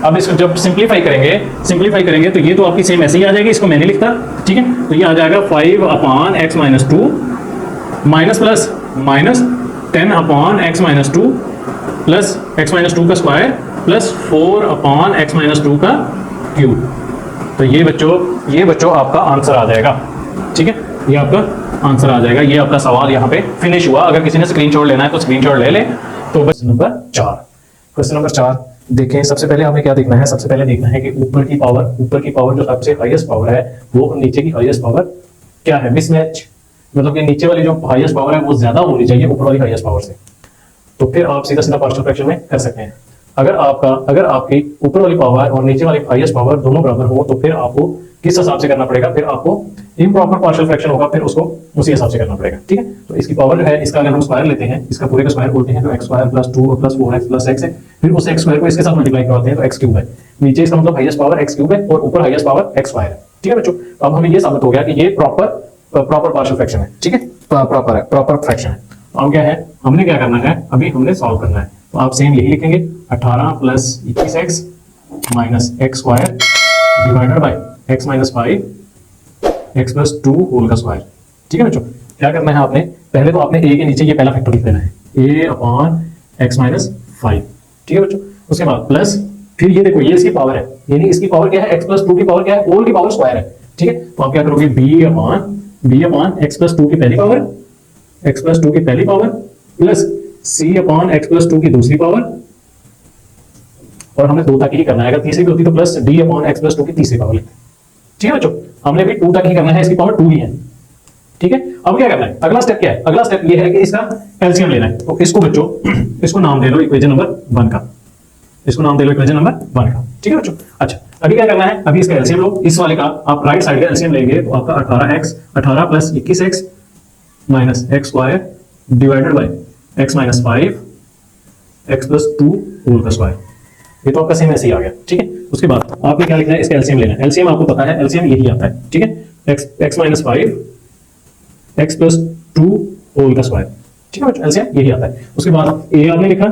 अब इसको जब सिंप्लीफाई करेंगे तो ये तो आपकी सेम ऐसे ही आ जाएगी, इसको मैंने लिखता। ठीक है, तो ये आ जाएगा 5 upon x minus 2 minus plus -10 upon x minus 2 plus x minus 2 का square plus 4 upon x minus 2 का क्यूब। तो ये बच्चों आपका आंसर आ जाएगा। ठीक है, ये आपका आंसर आ जाएगा। ये आपका सवाल यहाँ पे फिनिश हुआ। अगर किसी ने स्क्रीनशॉट लेना है तो स्क्रीनशॉट ले ले। तो बस क्वेश्चन नंबर 4 देखें। सबसे पहले हमें क्या देखना है, सबसे पहले देखना है कि ऊपर की पावर जो सबसे हाईएस्ट पावर है वो नीचे की हाईएस्ट पावर क्या है, मिसमैच। मतलब कि नीचे वाली जो हाईएस्ट पावर है वो ज्यादा होनी चाहिए ऊपर वाली हाईएस्ट पावर से। तो फिर आप सीधा सीधा पार्शियल फ्रैक्शन में कर सकते हैं। अगर आपकी ऊपर वाली पावर और नीचे वाली हाईएस्ट पावर दोनों बराबर हो तो फिर आपको किस हिसाब से करना पड़ेगा, फिर आपको इम्प्रॉपर पार्शियल फ्रैक्शन होगा, फिर उसको उसी हिसाब से करना पड़ेगा। ठीक है, तो इसकी पावर जो है, इसका अगर हम स्क्वायर लेते हैं, इसका पूरे का स्क्वायर बोलते हैं तो x square plus 2 plus 4x plus x है। फिर उस x स्क्वायर को इसके साथ मल्टीप्लाई करते हैं तो x क्यूब है। नीचे इसका मतलब हाईएस्ट पावर x क्यूब है और ऊपर हाईएस्ट पावर x स्क्वायर है। ठीक है बच्चों, तो अब हमें ये साबित हो गया कि ये प्रॉपर पार्शियल फ्रैक्शन है। ठीक है, प्रॉपर फ्रैक्शन है। अब क्या है, हमने क्या करना है, अभी हमने सॉल्व करना है। तो आप सेम यही लिखेंगे, 18 plus 21x minus x square divided by x minus 5 x plus 2 whole का स्क्वायर। ठीक है बच्चों, क्या करना है आपने, पहले तो आपने a के नीचे ये पहला फैक्टर लिख देना है, a अपॉन x माइनस 5। ठीक है बच्चों, उसके बाद प्लस, फिर ये देखो ये इसकी पावर है, यानी इसकी पावर क्या है, x प्लस 2 की पावर क्या है, होल की पावर स्क्वायर है। ठीक है, तो आप क्या करोगे, b अपॉन x प्लस 2 की पहली पावर, x प्लस 2 की पहली power plus c upon x plus 2 की दूसरी पावर, और हमने 2 तक ही करना है। अगर तीसरी भी होती तो plus d upon x plus 2 की तीसरी पावर लिखते हैं। ठीक है बच्चों, हमने भी 2 तक ही करना है, इसकी पावर 2 ही है। ठीक है, अब क्या करना है, अगला स्टेप क्या है, अगला स्टेप ये है कि इसका एलसीएम लेना है। तो इसको बच्चों इसको नाम दे लो इक्वेशन नंबर 1 का, इसको नाम दे लो इक्वेशन नंबर 1 का। ठीक है बच्चों, अच्छा अभी क्या करना है, अभी इसका एलसीएम लो, इस वाले का आप राइट साइड का एलसीएम लेंगे तो आपका 18 plus 21x minus x square divided by x minus 5 x plus 2 whole का स्क्वायर। ये तो आपका सेम ऐसे ही आ गया। ठीक है, उसके बाद आपने क्या लिखना है, इसका एलसीएम लेना है। एलसीएम आपको पता है, एलसीएम यही आता है। ठीक है, x minus 5 x plus 2 whole का स्क्वायर। ठीक है बच्चों, एलसीएम यही आता है। उसके बाद a आपने लिखा,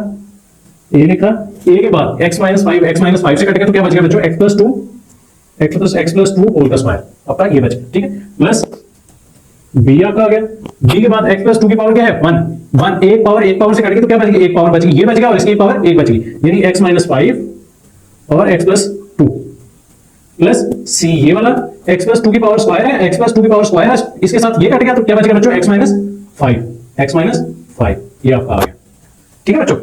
a के बाद x माइनस 5 से कटेगा तो क्या बचेगा बच्चों, x प्लस 2 होल का स्क्वायर आपका ये बचेगा। ठीक है, प्लस b आपका आ गया, b के बाद x प्लस 2 की पावर क्या है, 1 एक पावर से कटेगी तो क्या बचेगी, एक पावर बचेगी, ये बचेगा और इसकी पावर 1 बचेगी, यानी x माइनस 5 और x प्लस 2 प्लस c ये वाला x प्लस 2 की पावर स्क्वायर है, x प्लस 2 की पावर स्क्वायर है, इसके साथ ये कटेगा तो क्या बचेगा बच्चों, x माइनस 5 ये आपका आ गया। ठीक है बच्चों,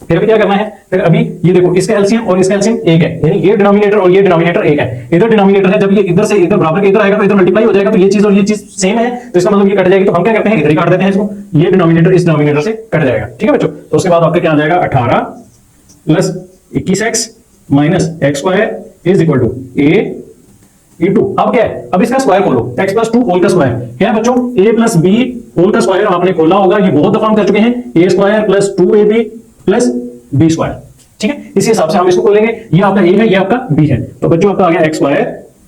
फिर अभी क्या करना है, फिर अभी ये देखो इसका एलसीएम और इसका एलसीएम एक है, यानी ये डिनोमिनेटर और ये डिनोमिनेटर एक है। इधर डिनोमिनेटर है, जब ये इधर से इधर बराबर के इधर आएगा तो इधर मल्टीप्लाई हो जाएगा, तो ये चीज और ये चीज सेम है, तो इसका मतलब ये कट जाएगी। तो हम क्या करते हैं, इधर ही काट देते हैं इसको, ये डिनोमिनेटर इस डिनोमिनेटर से कट जाएगा। ठीक है बच्चों, तो उसके बाद आपका क्या आ जाएगा, 18 plus 21x minus x square is equal to a into, अब क्या है, अब इसका स्क्वायर खोलो, x प्लस 2 होल का स्क्वायर क्या है बच्चों, a प्लस बी होल का स्क्वायर आपने खोला होगा, ये बहुत दफा हम कर चुके हैं, a square plus 2ab plus b square, ठीक है। इसी हिसाब से हम इसको खोलेंगे, ये आपका a है, ये आपका b है, तो बच्चों आपका आ गया x स्क्वायर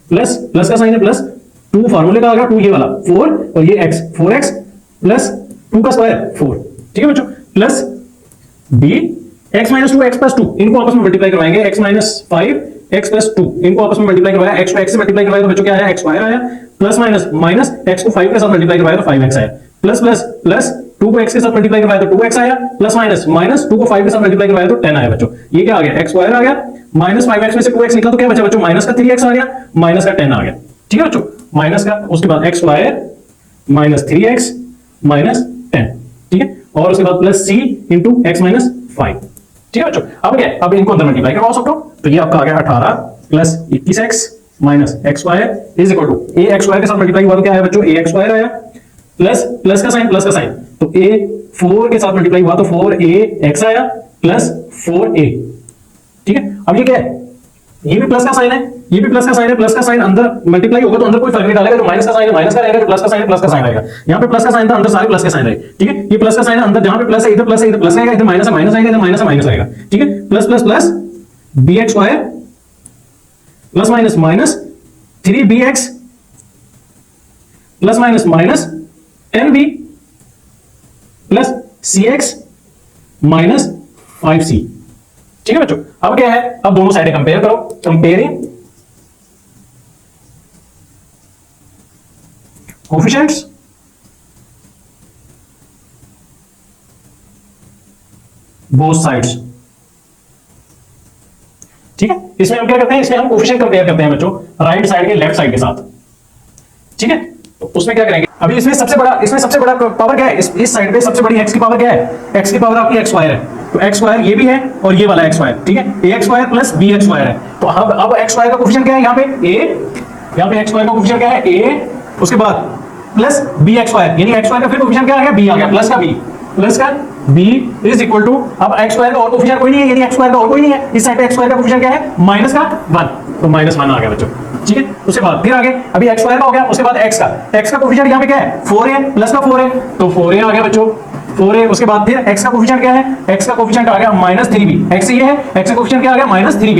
प्लस प्लस का साइन है प्लस 2 फार्मूले का आ गया 2 ये वाला 4 और ये x 4x प्लस 2 का स्क्वायर 4, ठीक है बच्चों, plus b x minus 2 x plus 2 इनको आपस में मल्टीप्लाई करवाएंगे, x माइनस 5 x प्लस 2 इनको आपस में मल्टीप्लाई करवाया, x को x से मल्टीप्लाई करवाया तो बच्चों क्या आया, x स्क्वायर आया, प्लस माइनस माइनस x को 5 के साथ मल्टीप्लाई करवाया तो 5x आया, प्लस प्लस प्लस 2 को x के साथ मल्टीप्लाई करवाया तो 2x आया, प्लस माइनस माइनस 2 को 5 के साथ मल्टीप्लाई करवाया तो 10 आया बच्चों, ये क्या आ गया, x स्क्वायर आ गया, माइनस 5x में से 2x निकला तो क्या बचा बच्चों, माइनस का 3x आ गया, माइनस का 10 आ गया, ठीक है बच्चों, माइनस का, उसके बाद x square minus 3x minus 10, ठीक है, और उसके बाद plus c into x minus 5, ठीक है बच्चों। अब क्या है, अब इनको अंदर मल्टीप्लाई करवाओ सबको, तो ये आपका आ गया 18 plus 21x minus x square is equal to a x square के साथ मल्टीप्लाई हुआ तो क्या आया बच्चों, ए एक्स स्क्वायर आया, प्लस प्लस का साइन तो ए 4 के साथ मल्टीप्लाई हुआ तो 4ax आया प्लस 4a, ठीक है। अब ये क्या है, ये भी प्लस का साइन है, ये भी प्लस का साइन है, प्लस का साइन अंदर मल्टीप्लाई होगा तो अंदर कोई फर्क नहीं डालेगा, तो माइनस का साइन है माइनस का रहेगा, तो प्लस का साइन है प्लस का साइन रहेगा, यहाँ पे प्लस का साइन था अंदर सारे प्लस के साइन रहे, ठीक है, ये प्लस का साइन है अंदर जहां पे प्लस है इधर प्लस है इधर प्लस रहेगा, इधर माइनस है माइनस आएगा, इधर माइनस है माइनस आएगा, ठीक है, plus plus plus bx square plus minus minus 3bx plus minus minus 10b plus cx minus 5c, ठीक है बच्चों। अब क्या है, अब दोनों साइडें कंपेयर करो, कंपेयरिंग कोफिशिएंट्स बोथ साइड्स, ठीक है। इसमें हम क्या करते हैं, इसमें हम कोफिशिएंट कंपेयर करते हैं बच्चों राइट साइड के लेफ्ट साइड के साथ, ठीक है। तो उसमें क्या करेंगे, अभी इसमें सबसे बड़ा पावर क्या है, इस साइड पे सबसे बड़ी x की पावर क्या है, x की पावर आपकी x स्क्वायर है, तो x स्क्वायर ये भी है और ये वाला x स्क्वायर, ठीक है, ax square plus bx square है, तो अब x स्क्वायर का कोफिशिएंट क्या है, यहाँ पे a, यहाँ पे x स्क्वायर का कोफिशिएंट क्या है a, उसके बाद प्लस bx स्क्वायर, यानी x स्क्वायर का फिर कोफिशिएंट क्या आ गया, b आ गया, प्लस का b इज इक्वल टू, अब x स्क्वायर का और कोफिशिएंट कोई नहीं है, यानी x स्क्वायर का और कोई नहीं है, इस साइड पे x स्क्वायर का कोफिशिएंट क्या है, माइनस का 1, तो माइनस 1 आ गया बच्चों, ठीक है। उसके बाद फिर आगे अभी x स्क्वायर का हो गया, उसके बाद x का कोफिशिएंट यहाँ पे क्या है 4a प्लस का 4a, तो 4a आ गया बच्चों 4a, उसके बाद फिर x का कोफिशिएंट क्या है, x का कोफिशिएंट आ गया माइनस 3b, x ये है, x का कोफिशिएंट क्या आ गया माइनस 3b,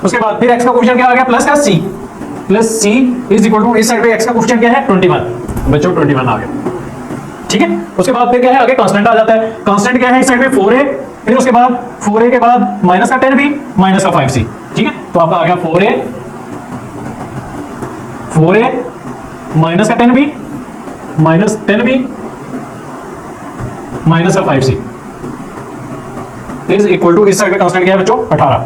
उसके बाद फिर x का कोफिशिएंट क्या आ गया plus c is equal to, इस साइड पे x का कोफिशिएंट क्या है 21 बच्चों, 21 आ गया, ठीक है। उसके बाद फिर क्या है, आगे कांस्टेंट आ जाता है, कांस्टेंट क्या है इस साइड पे 4a, फिर उसके बाद 4a के बाद माइनस का 10b माइनस का 5c, ठीक है, तो आपका आ गया 4a माइनस का 10b माइनस 10b माइनस का 5c इज इक्वल टू, इस साइड पे कांस्टेंट क्या है बच्चों 18,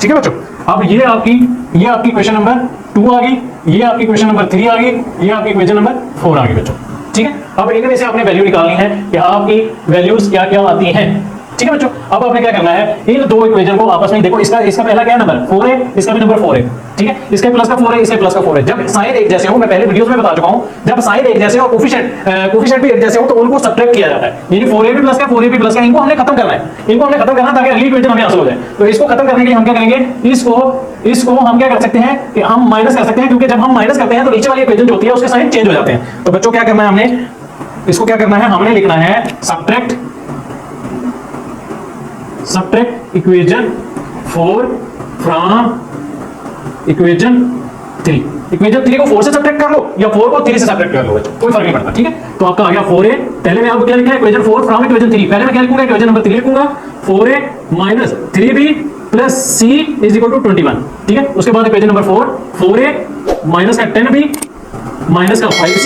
ठीक है बच्चों। अब ये आपकी क्वेश्चन नंबर 2 आ गई, ये आपकी क्वेश्चन नंबर 3 आ गई, ये आपकी क्वेश्चन नंबर 4 आ गई बच्चों, ठीक है। अब इनमें से आपने वैल्यू निकालनी है कि आपकी वैल्यूज क्या क्या आती हैं, ठीक है बच्चों। अब आपने क्या करना है, इन दो इक्वेशन को आपस में देखो, इसका पहला क्या नंबर 4 है, इसका भी नंबर 4 है, ठीक है, इसका प्लस का 4 है, इसका प्लस का 4 है। जब साइन एक जैसे हो, मैं पहले वीडियोस में बता चुका हूं, जब साइन एक जैसे हो कोफिशिएंट भी एक जैसे हो तो उनको सब्ट्रैक्ट किया जाता है, यानी 4a भी प्लस का 4a भी प्लस का, इनको हमने खत्म करना है, ताकि अगली इक्वेशन हमें हासिल हो जाए। तो इसको खत्म करने के लिए हम क्या करेंगे, इसको हम क्या कर सकते हैं कि हम माइनस कर सकते हैं, क्योंकि जब हम माइनस करते हैं तो नीचे वाली इक्वेशन जो होती है उसके साइन चेंज हो जाते हैं। तो बच्चों क्या करना है, हमने इसको क्या करना है, हमने लिखना है subtract equation 4 from equation 3। Equation 3 को 4 से सब्ट्रैक्ट कर लो या 4 को 3 से सब्ट्रैक्ट कर लो, कोई फर्क नहीं पड़ता, ठीक है। तो आपका आ गया 4a, पहले मैं आपको क्या लिखा है इक्वेशन 4 फ्रॉम इक्वेशन 3, पहले मैं क्या लिखूंगा इक्वेशन नंबर 3 लिखूंगा 4a minus 3b plus c is equal to 21, ठीक है। उसके बाद इक्वेशन नंबर 4a माइनस का 10b माइनस का 5c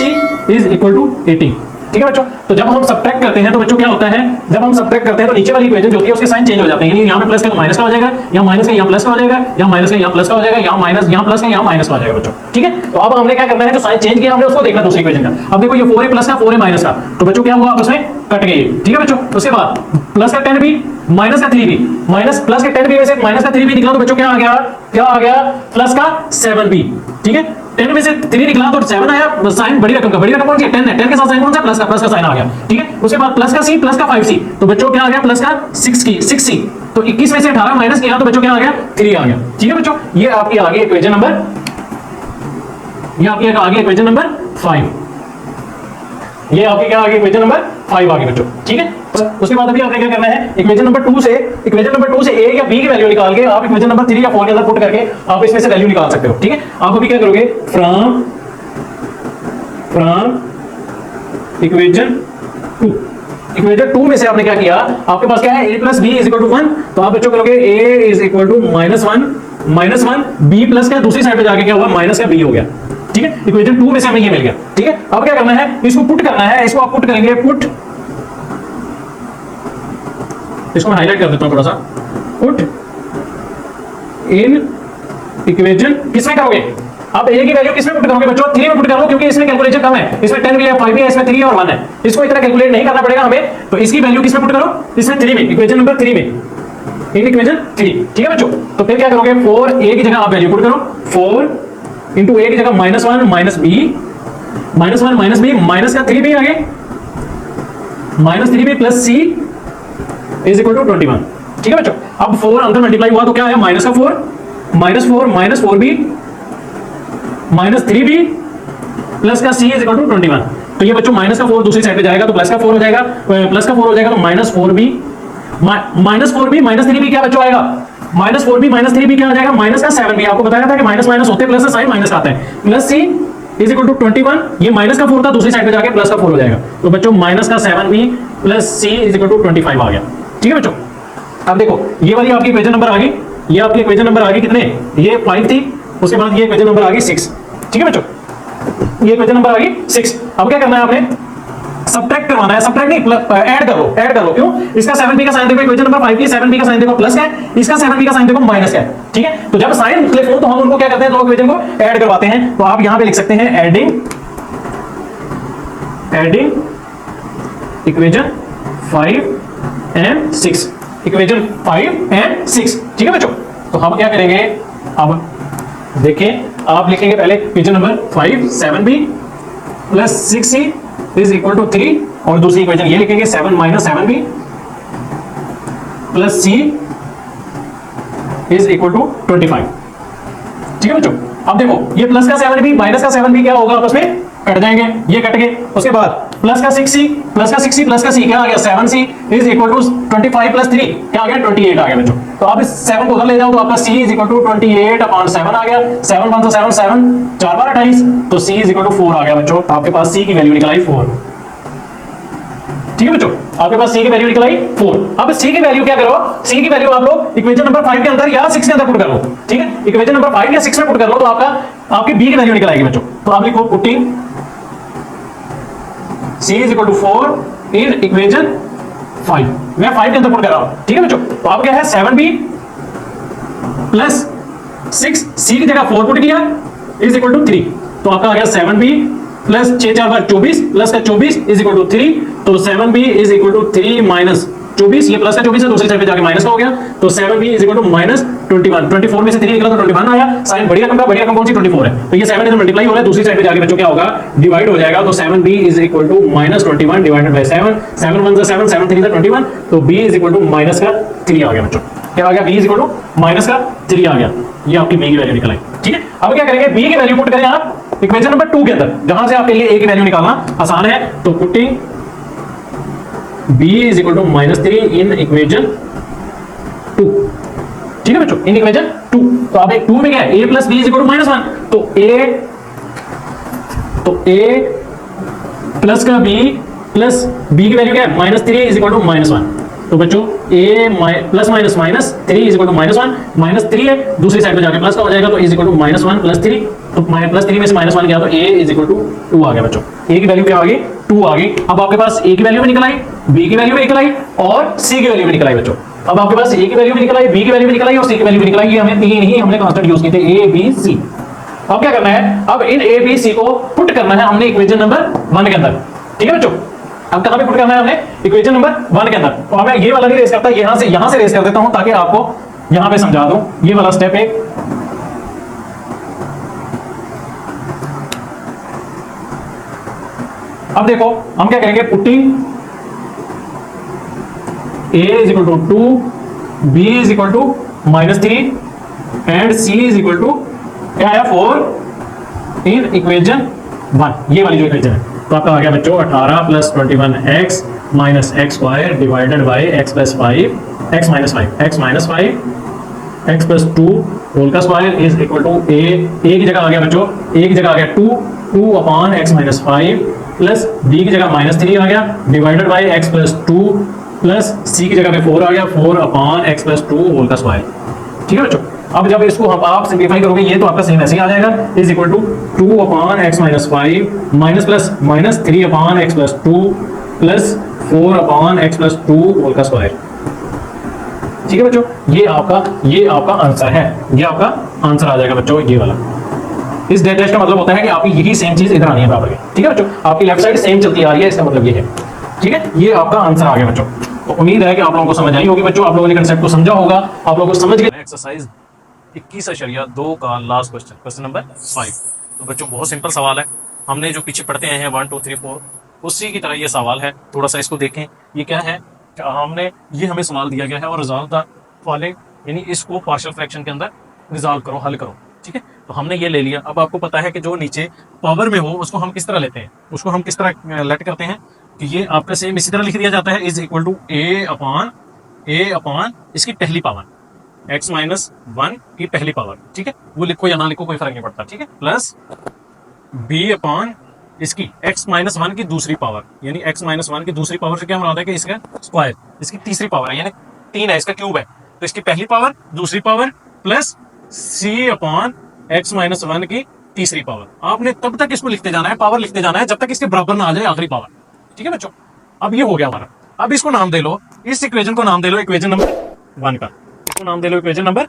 इज इक्वल टू 18, ठीक है बच्चों। तो जब हम सब्ट्रैक्ट करते हैं तो बच्चों क्या होता है, जब हम सब्ट्रैक्ट करते हैं तो नीचे वाली इक्वेशन जो होती है उसके साइन चेंज हो जाते हैं, यानी यहां पे प्लस का माइनस का हो जाएगा, यहां माइनस का यहां प्लस का हो जाएगा, यहां माइनस का यहां प्लस का हो जाएगा, यहां माइनस यहां प्लस का यहां माइनस का हो जाएगा बच्चों, ठीक है। तो अब हमने क्या करना है, जो साइन चेंज किया हमने उसको देखना दूसरी इक्वेशन का। अब देखो ये 4a प्लस का 4a माइनस का, तो बच्चों क्या हुआ आपस में कट गए, ठीक है बच्चों। उसके बाद प्लस का 10b माइनस का 3b, माइनस प्लस का 10b में से माइनस का 3b निकला तो बच्चों क्या आ गया प्लस का 7b, ठीक है, 10 में से 3 निकला तो 7 आया, साइन बड़ी रकम का, बड़ी रकम कौन सी है 10 है, 10 के साथ साइन कौन सा प्लस का साइन आ गया, ठीक है। उसके बाद प्लस का सी प्लस का 5c, तो बच्चों क्या आ गया प्लस का 6c, तो 21 में से 18 माइनस किया तो बच्चों क्या आ गया 3 आ गया, ठीक है बच्चों। ये आपकी आ गई इक्वेशन नंबर, ये आपकी आ गई इक्वेशन नंबर 5, ये आपकी क्या आ गई इक्वेशन नंबर 5 आ गई बच्चों, ठीक है। उसके बाद अभी आपने क्या करना है, इक्वेशन नंबर 2 से a या b की वैल्यू निकाल के आप इक्वेशन नंबर 3 या 4 के अंदर पुट करके आप इसमें से वैल्यू निकाल सकते हो, ठीक है। आप अभी क्या करोगे, फ्रॉम इक्वेशन 2 में से आपने क्या किया, आपके पास क्या है a plus b is equal to 1, तो आप बच्चों करोगे a is equal to -1 b plus का दूसरी साइड पे जाके क्या हुआ माइनस का b हो गया, ठीक है। इक्वेशन 2 में से हमें ये मिल गया, ठीक है। अब क्या करना है, इसको पुट करना है, इसको आप पुट करेंगे, पुट, इसको मैं हाईलाइट कर देता हूं थोड़ा सा, पुट इन इक्वेशन, किसमें करोगे अब a की वैल्यू किसमें पुट करोगे बच्चों, 3 में पुट करो, क्योंकि इसमें कैलकुलेशन कम है, इसमें 10 भी है 5 भी है, इसमें 3 और 1 है, इसको इतना कैलकुलेट नहीं करना पड़ेगा हमें, तो इसकी वैल्यू किसमें पुट करो, इसमें 3 में, इक्वेशन नंबर 3 में, इन इक्वेशन 3, ठीक है बच्चों। तो फिर क्या करोगे, 4a की जगह आप वैल्यू पुट करो, 4 इंटू a की जगह -1 माइनस b माइनस का 3b आ गए, -3b plus c is equal to 21, ठीक है बच्चों। अब 4 अंदर मल्टीप्लाई हुआ तो क्या आया माइनस का 4 minus 4b minus 3b plus का c इज इक्वल टू 21, तो ये बच्चों माइनस का 4 दूसरी साइड पे जाएगा तो प्लस का 4 हो जाएगा, प्लस का 4 हो जाएगा तो -4b माइनस 3b क्या बच्चों आएगा, -4b माइनस 3b क्या आ जाएगा, माइनस का 7b, आपको बताया था कि माइनस माइनस होते प्लस का साइन माइनस आता है, plus c is equal to 21, ये माइनस का 4 था दूसरी साइड पे जाके प्लस का 4 हो जाएगा, तो बच्चों माइनस का 7b plus c is equal to 25 आ गया, ठीक है बच्चों। अब देखो ये वाली आपकी इक्वेशन नंबर आ गई, ये आपकी इक्वेशन नंबर आ गई कितने, ये 5 थी, उसके बाद ये इक्वेशन नंबर आ गई 6, ठीक है बच्चों, ये इक्वेशन नंबर आ गई 6। अब क्या करना है आपने, सब्ट्रैक्ट करवाना है, सब्ट्रैक्ट नहीं ऐड करो, क्यों, इसका 7b का साइन देखो, इक्वेशन नंबर 5 की 7b का साइन देखो प्लस है, इसका 7b का साइन देखो माइनस है, ठीक है। तो जब साइन मुख्तलिफ हो तो हम उनको क्या करते हैं, दो इक्वेशन को ऐड करवाते हैं, तो आप यहां पे लिख सकते हैं adding equation 5 and 6, equation 5 and 6, ठीक है बच्चों। तो हम क्या करेंगे, अब देखें आप लिखेंगे पहले equation number 5 7b plus 6c is equal to 3, और दूसरी इक्वेशन ये लिखेंगे 7 minus 7b plus c is equal to 25, ठीक है बच्चों। अब देखो ये प्लस का 7b माइनस का 7b क्या होगा, आपस में कट जाएंगे, ये कट गए, उसके बाद प्लस का 6c प्लस का 6c क्या आ गया 7c is equal to 25 plus 3 क्या आ गया 28 आ गया बच्चों। तो आप इस 7 को उधर ले जाओ तो आपका c is equal to 28 upon 7 आ गया, 7 1 7 7 4 बार 28, तो c इज इक्वल टू 4 आ गया बच्चों। आपके पास c की वैल्यू निकल आई 4, ठीक है बच्चों, आपके पास c की वैल्यू निकल आई 4। अब c की वैल्यू क्या करो, c की वैल्यू आप लोग इक्वेशन नंबर 5 के अंदर या 6 के अंदर पुट कर लो, ठीक है, इक्वेशन नंबर 5 या 6 में पुट कर लो तो आपकी b की वैल्यू निकल आएगी बच्चों। तो आप लिखो putting c is equal to 4 in equation 5, मैं 5 के अंदर पुट कर रहा हूं, ठीक है बच्चों। तो आप क्या है 7b प्लस 6 c की जगह 4 पुट किया इज इक्वल टू 3, तो आपका आ गया 7b प्लस 6 4 बार 24 प्लस का 24 इज इक्वल टू 3, तो 7b is equal to 3 minus 24, ये प्लस का 24 है दूसरी साइड पे जाके माइनस का हो गया, तो 7b is equal to minus 21, 24 में से 3 निकला तो 21 आया, साइन बड़ी रकम कौन सी 24 है, तो ये 7 इधर मल्टीप्लाई हो रहा है, दूसरी साइड पे जाके बच्चों क्या होगा डिवाइड हो जाएगा, तो 7b is equal to minus 21 divided by 7, 7 1 7 7 3 21, तो b is equal to minus का 3 आ गया बच्चों, क्या आ गया b is equal to minus का 3 आ गया, ये आपकी b की वैल्यू निकल आई, ठीक है। अब क्या करेंगे b की वैल्यू पुट करें आप इक्वेशन नंबर 2 के अंदर, जहां से आपके लिए a की वैल्यू निकालना आसान है, तो putting b is equal to -3 in equation 2, ठीक है बच्चों, इन इक्वेशन 2। तो आप एक 2 में क्या है a plus b is equal to -1, तो a प्लस का b प्लस b की वैल्यू क्या है -3 इज इक्वल टू -1, तो बच्चों a plus minus minus 3 is equal to -1 -3 है, दूसरी साइड पे जाके प्लस का हो जाएगा, तो इज इक्वल टू -1 प्लस 3, तो प्लस 3 में से -1 गया तो a इज इक्वल टू 2 आ गया बच्चों, a की वैल्यू क्या आ गई 2 आ गई। अब आपके पास a की वैल्यू भी निकल आई, b की वैल्यू भी निकल आई और c की वैल्यू भी निकल आई बच्चों। अब आपके पास a की वैल्यू भी निकल आई, b की वैल्यू भी निकल आई और c की वैल्यू भी निकल आई, ये हमें तीन ही हमने कांस्टेंट यूज किए थे a b c। अब क्या करना है, अब इन a b c को पुट करना है हमने इक्वेशन नंबर 1 के अंदर, ठीक है बच्चों। अब कहां पे पुट करना है हमने इक्वेशन नंबर 1 के अंदर, तो मैं ये वाला नहीं रेस करता, यहां से रेस कर देता हूं ताकि आपको यहां पे समझा दूं। ये वाला स्टेप 1, अब देखो हम क्या करेंगे, putting a is equal to 2, b is equal to -3 and c is equal to क्या आया 4 इन इक्वेशन 1, ये वाली जो इक्वेशन है। तो आपका आ गया बच्चों 18 plus 21x minus x square divided by x plus 5 x minus 5 x plus 2 whole का square is equal to a की जगह आ गया बच्चों, ए की जगह आ गया 2 upon x minus 5 plus B की जगह -3 आ गया divided by x plus 2 plus C की जगह पे 4 आ गया 4 अपॉन एक्स प्लस 2 होल का स्क्वायर। ठीक है बच्चों, अब जब इसको आप सिंप्लीफाई करोगे ये तो आपका सेम ऐसे ही आ जाएगा, is equal to 2 upon x minus 5 minus plus -3 upon x plus 2 plus 4 upon x plus 2 whole का स्क्वायर। ठीक है बच्चों, ये आपका आंसर है, ये आपका आंसर आ जाएगा बच्चों ये वाला। इस डेट टेस्ट का मतलब होता है कि आपकी यही सेम चीज इधर आनी है बराबर की। ठीक है बच्चों, आपकी लेफ्ट साइड सेम चलती आ रही है, इसका मतलब ये है। ठीक है, ये आपका आंसर आ गया बच्चों। तो उम्मीद है कि आप लोगों को समझ आई होगी बच्चों, आप लोगों ने कंसेप्ट को समझा होगा, आप लोगों को समझ गए। एक्सरसाइज 21.2 का लास्ट क्वेश्चन, क्वेश्चन नंबर 5। तो बच्चों बहुत सिंपल सवाल है, हमने जो पीछे पढ़ते हैं 1 2 3 4 उसी की तरह ये सवाल है। थोड़ा सा इसको देखें, ये क्या है, हमने ये हमें सवाल दिया गया है और रिजॉल्व द फॉलोइंग, यानी इसको पार्शियल फ्रैक्शन के अंदर रिजॉल्व करो, हल करो। ठीक है, तो हमने ये ले लिया। अब आपको पता है कि जो नीचे पावर में हो उसको हम किस तरह लेते हैं, उसको हम किस तरह लेट करते हैं कि ये आपका सेम इसी तरह लिख दिया जाता है, is equal to a upon इसकी पहली पावर x माइनस 1 की पहली पावर। ठीक है, वो लिखो या ना लिखो कोई फर्क नहीं पड़ता। ठीक है, प्लस b अपॉन इसकी x माइनस 1 की दूसरी पावर, यानी x माइनस 1 की दूसरी पावर से क्या मुराद है कि इसका स्क्वायर, इसकी तीसरी पावर है, यानी 3 है, इसका क्यूब है, तो इसकी पहली पावर दूसरी power plus c upon x minus 1 की तीसरी पावर। आपने तब तक इसको लिखते जाना है, पावर लिखते जाना है जब तक इसके बराबर ना आ जाए आखिरी पावर। ठीक है बच्चों, अब ये हो गया हमारा। अब इसको नाम दे लो, इस इक्वेशन को नाम दे लो इक्वेशन नंबर 1 का, इसको नाम दे लो इक्वेशन नंबर 1।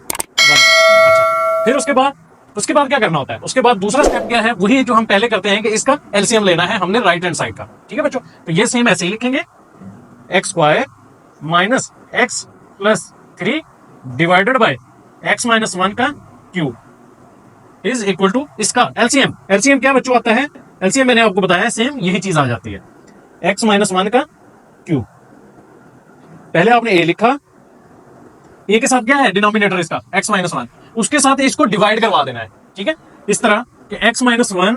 अच्छा, फिर उसके बाद क्या करना होता है, उसके बाद दूसरा स्टेप क्या है, वही जो हम पहले करते हैं कि इसका एलसीएम लेना है हमने राइट हैंड साइड का। ठीक है बच्चों, तो ये सेम ऐसे ही लिखेंगे, x square minus x plus 3 divided by x minus 1 का क्यूब इज इक्वल टू इसका एलसीएम। एलसीएम क्या बच्चों आता है, एलसीएम मैंने आपको बताया सेम यही चीज आ जाती है, x माइनस 1 का क्यूब। पहले आपने a लिखा, a के साथ क्या है डिनोमिनेटर इसका x माइनस 1, उसके साथ इसको डिवाइड करवा देना है। ठीक है, इस तरह कि x माइनस 1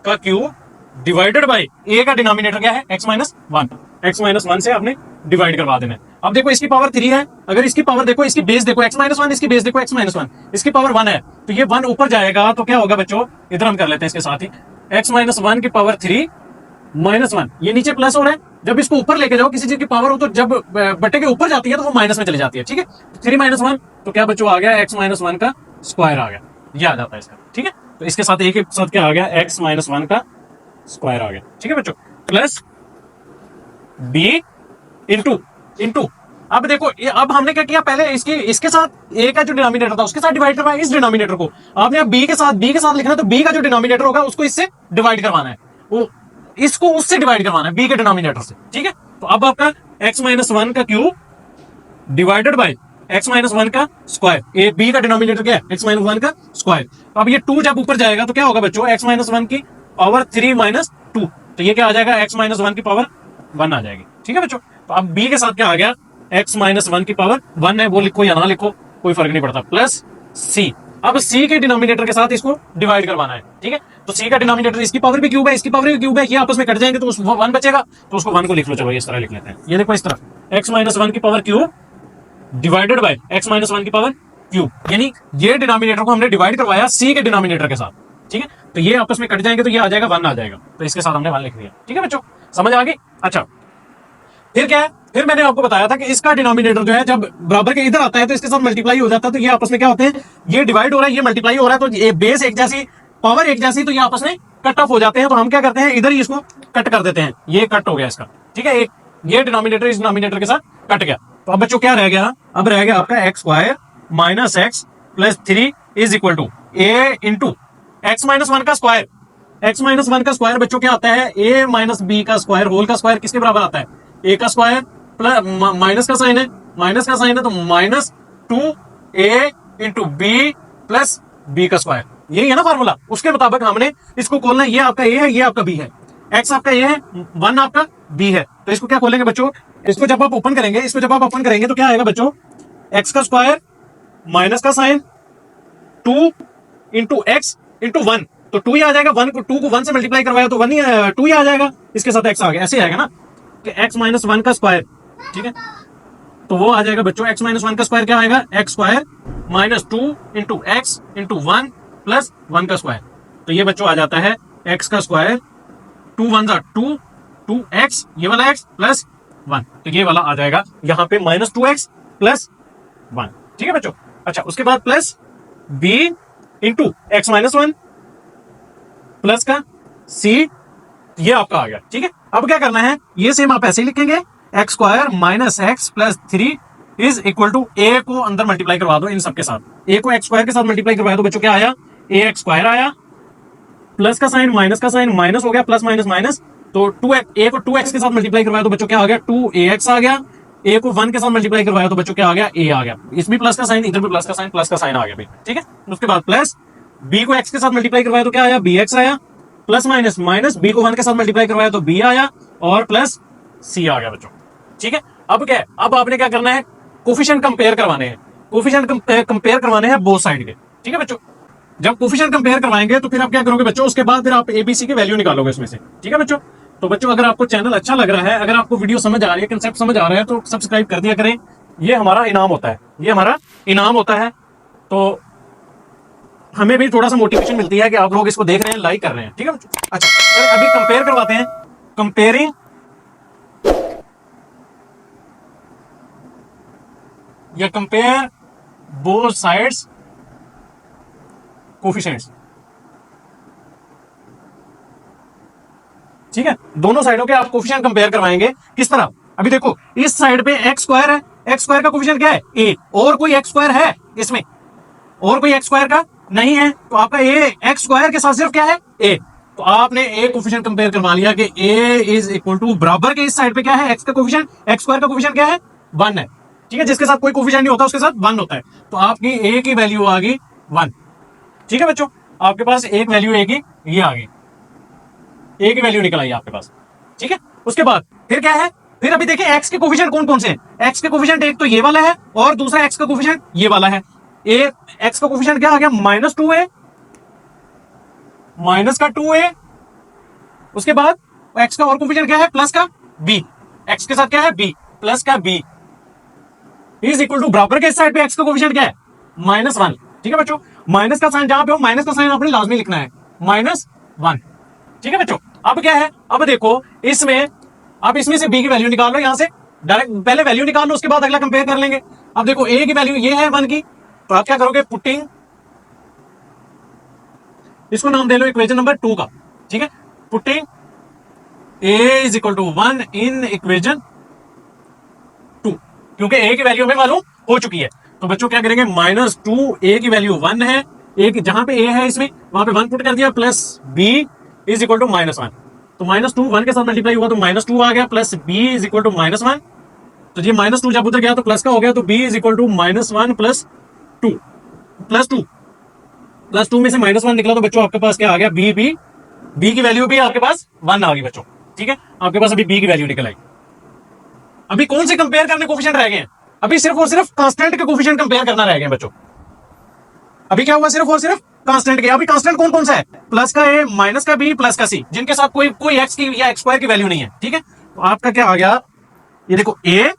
का क्यूब डिवाइडेड बाय a का डिनोमिनेटर क्या है x माइनस 1, x माइनस 1 से आपने डिवाइड करवा देना है। अब देखो इसकी पावर 3 है, अगर इसकी पावर देखो, इसकी बेस देखो x माइनस 1, इसकी बेस देखो x माइनस 1, इसकी पावर 1 है, तो ये 1 ऊपर जाएगा तो क्या होगा बच्चों, इधर हम कर लेते हैं इसके साथ ही, x माइनस 1 की पावर 3 माइनस 1, ये नीचे प्लस हो रहा है, जब इसको ऊपर लेके जाओ किसी चीज की पावर हो तो जब बट्टे के ऊपर जाती है तो वो माइनस में चली जाती है। ठीक है, 3 माइनस 1 तो क्या बच्चों आ गया, x माइनस 1 का स्क्वायर आ गया, ये आ जाता है इसका। ठीक है, तो इसके साथ एक साथ क्या आ गया, x माइनस 1 का स्क्वायर आ गया। ठीक है बच्चों, प्लस b इंटू अब देखो अब हमने क्या किया, पहले इसके साथ a का जो डिनोमिनेटर था उसके साथ डिवाइड करवाया, इस डिनोमिनेटर को आपने अब b के साथ लिखना, तो b का जो डिनोमिनेटर होगा उसको इससे डिवाइड करवाना है, वो इसको उससे डिवाइड करवाना है b के डिनोमिनेटर से। ठीक है, तो अब आपका x माइनस 1 का cube divided by x minus 1 का स्क्वायर, ए b का डिनोमिनेटर क्या है x माइनस 1 का स्क्वायर। तो अब ये 2 जब ऊपर जाएगा तो क्या होगा बच्चों, x माइनस 1 की पावर 3 माइनस 2, तो ये क्या आ जाएगा, x माइनस 1 की पावर 1 आ जाएगी। ठीक है बच्चों, तो अब b के साथ क्या आ गया, x माइनस 1 की पावर 1 है, वो लिखो या ना लिखो कोई फर्क नहीं पड़ता, प्लस c। अब c के डिनोमिनेटर के साथ इसको डिवाइड करवाना है। ठीक है, तो c का डिनोमिनेटर इसकी पावर भी क्यूब है, इसकी पावर भी क्यूब है, ये आपस में कट जाएंगे तो उस 1 बचेगा, तो उसको 1 को लिख लो। चलो इस तरह लिख लेते हैं, ये देखो इस तरह x माइनस 1 की power cube divided by x minus 1 की पावर क्यूब, यानी ये डिनोमिनेटर को हमने डिवाइड करवाया c के डिनोमिनेटर के साथ। ठीक है, तो ये आपस में कट जाएंगे तो ये आ जाएगा 1 आ जाएगा, तो इसके साथ हमने 1 लिख दिया। ठीक है बच्चों, समझ आ गई। अच्छा, फिर क्या है, फिर मैंने आपको बताया था कि इसका डिनोमिनेटर जो है जब बराबर के इधर आता है तो इसके साथ मल्टीप्लाई हो जाता है, तो ये आपस में क्या होते हैं, ये डिवाइड हो रहा है, ये मल्टीप्लाई हो रहा है, तो ये बेस एक जैसी पावर एक जैसी, तो ये आपस में कट ऑफ हो जाते हैं। तो हम क्या करते हैं, इधर ही इसको कट कर देते हैं, ये कट हो गया इसका। ठीक है, ये डिनोमिनेटर इस डिनोमिनेटर के साथ कट गया, तो अब बच्चों क्या रह गया, अब रह गया आपका x square minus x plus 3 is equal to a into x minus 1 का स्क्वायर। एक्स माइनस 1 का स्क्वायर बच्चों क्या आता है, ए माइनस बी का स्क्वायर होल का स्क्वायर किसके बराबर आता है, ए का स्क्वायर प्लस माइनस का साइन है तो minus 2a into b plus b का स्क्वायर, यही है ना फार्मूला। उसके मुताबिक हमने इसको खोलना है, ये आपका ए है, ये आपका बी है। एक्स आपका ए है, 1 आपका बी है। तो इसको क्या खोलेंगे बच्चों, इसको जब आप ओपन करेंगे, इसको जब आप ओपन करेंगे तो क्या आएगा बच्चों, एक्स का स्क्वायर माइनस का साइन 2 इंटू एक्स इंटू 1, तो 2 ही आ जाएगा। 1 को 2 को 1 से मल्टीप्लाई करवाया तो 1 ही 2 ही आ जाएगा, इसके साथ एक्स आ गया, ऐसे आएगा ना कि एक्स माइनस 1 का स्क्वायर, ठीक है। तो वो आ जाएगा बच्चों एक्स माइनस 1 का स्क्वायर क्या आएगा, x square minus 2 into x into 1 plus 1 का स्क्वायर। तो ये बच्चों आ जाता है एक्स का स्क्वायर 2 1 2 2 एक्स, ये वाला एक्स प्लस 1, तो ये वाला आ जाएगा यहां पे माइनस 2x प्लस 1, ठीक है बच्चों। अच्छा, उसके बाद plus b into x minus 1 plus का c, ये आपका आ गया, ठीक है। अब क्या करना है, ये सेम आप ऐसे ही लिखेंगे, x square minus x plus 3 is equal to A को अंदर मल्टीप्लाई करवा दो इन सबके साथ, ए को एक्स स्क्वायर के साथ मल्टीप्लाई करवाया तो बच्चों क्या आया, ए एक्स स्क्वायर आया, प्लस का साइन माइनस का साइन माइनस हो गया, प्लस माइनस माइनस, तो 2 ए को 2x के साथ मल्टीप्लाई करवाया तो बच्चों क्या आ गया, 2ax आ गया, ए को 1 के साथ मल्टीप्लाई करवाया तो बच्चों क्या आ गया, a आ गया। इसमें प्लस का साइन, इधर भी प्लस का साइन आ गया भाई, ठीक है। उसके बाद प्लस b को x के साथ मल्टीप्लाई करवाया तो क्या आया, bx आया, प्लस माइनस माइनस b को 1 के साथ मल्टीप्लाई करवाया तो b आया, और प्लस c आ गया बच्चों, ठीक है। अब क्या है, अब आपने क्या करना है, कोफिशिएंट कंपेयर करवाने हैं, कोफिशिएंट कंपेयर करवाने हैं बोथ साइड के, ठीक है बच्चों। जब कोफिशिएंट कंपेयर करवाएंगे तो फिर आप क्या करोगे बच्चों, उसके बाद फिर आप एबीसी की वैल्यू निकालोगे इसमें से, ठीक है बच्चों। तो बच्चों अगर आपको चैनल अच्छा लग रहा है, अगर आपको वीडियो समझ आ रही है, कंसेप्ट समझ आ रहा है, तो सब्सक्राइब कर दिया करें, ये हमारा इनाम होता है, ये हमारा इनाम होता है। तो हमें भी थोड़ा सा मोटिवेशन मिलती है कि आप लोग इसको देख रहे हैं, लाइक कर रहे हैं, ठीक है बच्चों। अच्छा, तो अभी कंपेयर करवाते हैं, कंपेयरिंग या कंपेयर बोथ साइड्स कोफिशिएंट्स, ठीक है। दोनों साइडों के आप कोफिशिएंट कंपेयर करवाएंगे, किस तरह, अभी देखो इस साइड पे एक्स स्क्वायर है, एक्स स्क्वायर का कोफिशिएंट क्या है, ए, और कोई एक्स स्क्वायर है इसमें, और कोई एक्स स्क्वायर का नहीं है, तो आपका ए एक्स स्क्वायर के साथ सिर्फ क्या है, ए, तो आपने ए कोफिशिएंट कंपेयर करवा लिया कि ए इज इक्वल टू बराबर के इस साइड पे क्या है, एक्स का कोफिशिएंट, एक्स स्क्वायर का कोफिशिएंट क्या है, 1 है, ठीक है। जिसके साथ कोई कोफिशिएंट नहीं होता उसके साथ 1 होता है, तो आपकी ए की वैल्यू आ गई 1, ठीक है बच्चों। आपके पास एक वैल्यू ए की ये आ गई, ए की वैल्यू निकल आई आपके पास, ठीक है। उसके बाद फिर क्या है, फिर अभी देखिए एक्स के कोफिशिएंट कौन कौन से हैं, एक्स के कोफिशिएंट एक तो ये वाला है और दूसरा एक्स का कोफिशिएंट ये वाला है। ए एक्स का कोफिशिएंट क्या आ गया, -2a, माइनस का 2a, उसके बाद एक्स का और कोफिशिएंट क्या है, प्लस का b, एक्स के साथ क्या है b, प्लस का b इज इक्वल टू बराबर के साइड पे एक्स का कोफिशिएंट क्या है, -1, ठीक है बच्चों। माइनस का साइन जहां पे हो, माइनस का साइन आपने लाजमी लिखना है, -1, ठीक है बच्चों। अब क्या है, अब देखो इसमें आप इसमें से b की वैल्यू निकाल लो, यहां से डायरेक्ट पहले वैल्यू निकाल लो, उसके बाद अगला कंपेयर कर लेंगे। अब देखो a की वैल्यू ये है 1 की, तो आप क्या करोगे, पुटिंग, इसको नाम दे लो इक्वेशन नंबर 2 का, ठीक है। Putting a is equal to 1 in equation 2, क्योंकि a की वैल्यू हमें मालूम हो चुकी है, तो बच्चों क्या करेंगे, -2, a की वैल्यू 1 है, एक जहां पे a है इसमें वहां पे 1 पुट कर दिया, plus b is equal to -1, तो -2 1 के साथ मल्टीप्लाई हुआ तो -2 आ गया, plus b is equal to -1, तो ये -2 जब उधर गया तो प्लस का हो गया, तो b is equal to -1 plus 2 plus 2 में से -1 निकला, तो बच्चों आपके पास क्या आ गया, b की वैल्यू भी आपके पास 1 आ गई बच्चों, ठीक है। आपके पास अभी b की वैल्यू निकल आई। अभी कौन से कंपेयर करने कोफिशिएंट रह गए हैं, अभी सिर्फ और सिर्फ कांस्टेंट के कोफिशिएंट कंपेयर करना रह गए बच्चों। अभी क्या हुआ, सिर्फ और सिर्फ कांस्टेंट के। अभी कांस्टेंट कौन कौन सा है, प्लस का ए, माइनस का बी, प्लस का सी, जिनके साथ कोई एक्स की या एक्स स्क्वायर की वैल्यू नहीं है, ठीक है। तो आपका क्या आ गया, ये देखो ए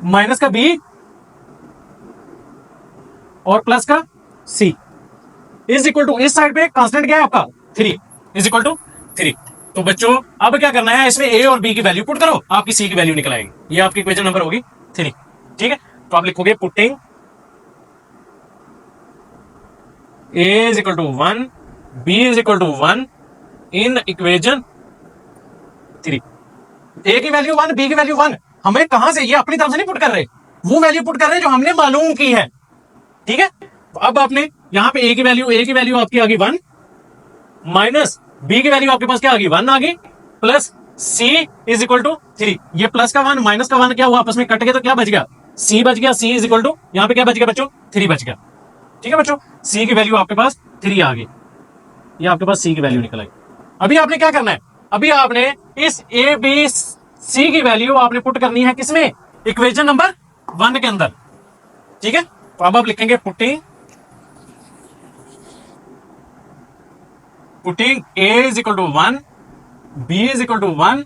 माइनस का बी और प्लस का सी इज इक्वल टू, इस साइड पे कांस्टेंट क्या है आपका 3 इज इक्वल टू 3। तो बच्चों अब क्या करना है, इसमें ए और बी की वैल्यू पुट करो, आपकी सी की वैल्यू निकल आएगी, ये आपकी इक्वेशन नंबर होगी 3, ठीक है। तो आप लिखोगे putting a is equal to 1, b is equal to 1 in equation 3। a की वैल्यू 1, b की वैल्यू 1, हमें कहां से, ये अपनी तरफ से नहीं पुट कर रहे, वो वैल्यू पुट कर रहे हैं जो हमने मालूम की है, ठीक है। तो अब आपने यहां पे a की वैल्यू आपकी आ गई 1, माइनस b की वैल्यू आपके पास क्या आ गई, 1 आ गई, plus c is equal to 3, ये प्लस का 1 माइनस का 1 क्या हुआ, आपस में कट गए, तो क्या बच गया, c बच गया, c इज इक्वल टू, यहां पे क्या बच गया बच्चों, 3 बच गया, ठीक है बच्चों। c की वैल्यू आपके पास 3 आ गई, ये आपके पास सी की वैल्यू निकल आई। अभी आपने क्या करना है, अभी आपने इस ए बी सी की वैल्यू आपने पुट करनी है किसमें, इक्वेशन नंबर 1 के अंदर, ठीक है। तो अब आप लिखेंगे putting A is equal to 1, B is equal to 1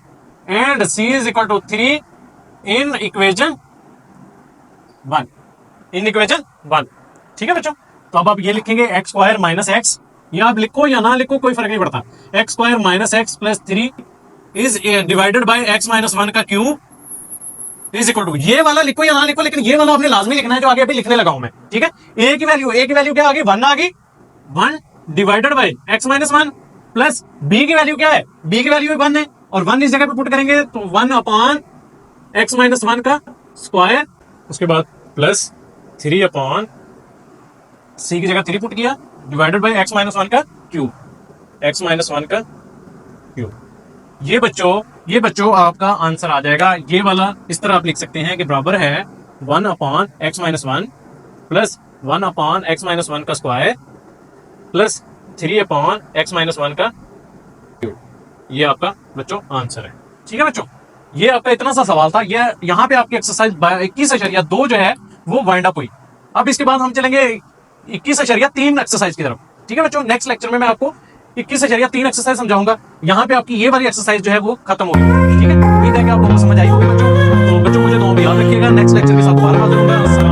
and C is equal to 3 in equation 1, ठीक है बच्चों। तो अब आप ये लिखेंगे एक्स स्क्वायर माइनस एक्स, ये आप लिखो या ना लिखो कोई फर्क नहीं पड़ता, x square minus x plus 3 is divided by x minus 1 का क्यूब इज इक्वल टू, ये वाला लिखो या ना लिखो, लेकिन ये वाला आपने लाजमी लिखना है जो आगे अभी लिखने लगा हूं मैं, ठीक है। ए की वैल्यू क्या आ गई, 1 आ गई, 1 divided by x minus 1 plus B की वैल्यू क्या है, बी की वैल्यू 1 है और 1 इस जगह पे पुट करेंगे तो 1 अपॉन एक्स माइनस 1 का स्क्वायर, उसके बाद प्लस 3 अपॉन सी की जगह 3 पुट किया डिवाइडेड बाय एक्स माइनस 1 का क्यूब, एक्स माइनस 1 का क्यूब। ये बच्चों आपका आंसर आ जाएगा। ये वाला इस तरह आप लिख सकते हैं कि बराबर है 1 upon x minus 1 plus 1 upon x minus 1 का square plus 3 upon x minus 1 का क्यूब। ये आपका बच्चों आंसर है, ठीक है बच्चों। ये आपका इतना सा सवाल था, ये यहाँ पे आपकी एक्सरसाइज 21.2 जो है वो वाइंड अप हुई। अब इसके बाद हम चलेंगे 21.3 एक्सरसाइज की तरफ, ठीक है बच्चों। नेक्स्ट लेक्चर में मैं आपको 21.3 एक्सरसाइज समझाऊंगा। यहाँ पे आपकी ये वाली एक्सरसाइज जो है वो खत्म होगी, ठीक है। उम्मीद है कि आपको समझ आई होगी बच्चों। तो बच्चों मुझे दुआ में याद रखिएगा, नेक्स्ट लेक्चर के साथ दोबारा हाजिर होगा।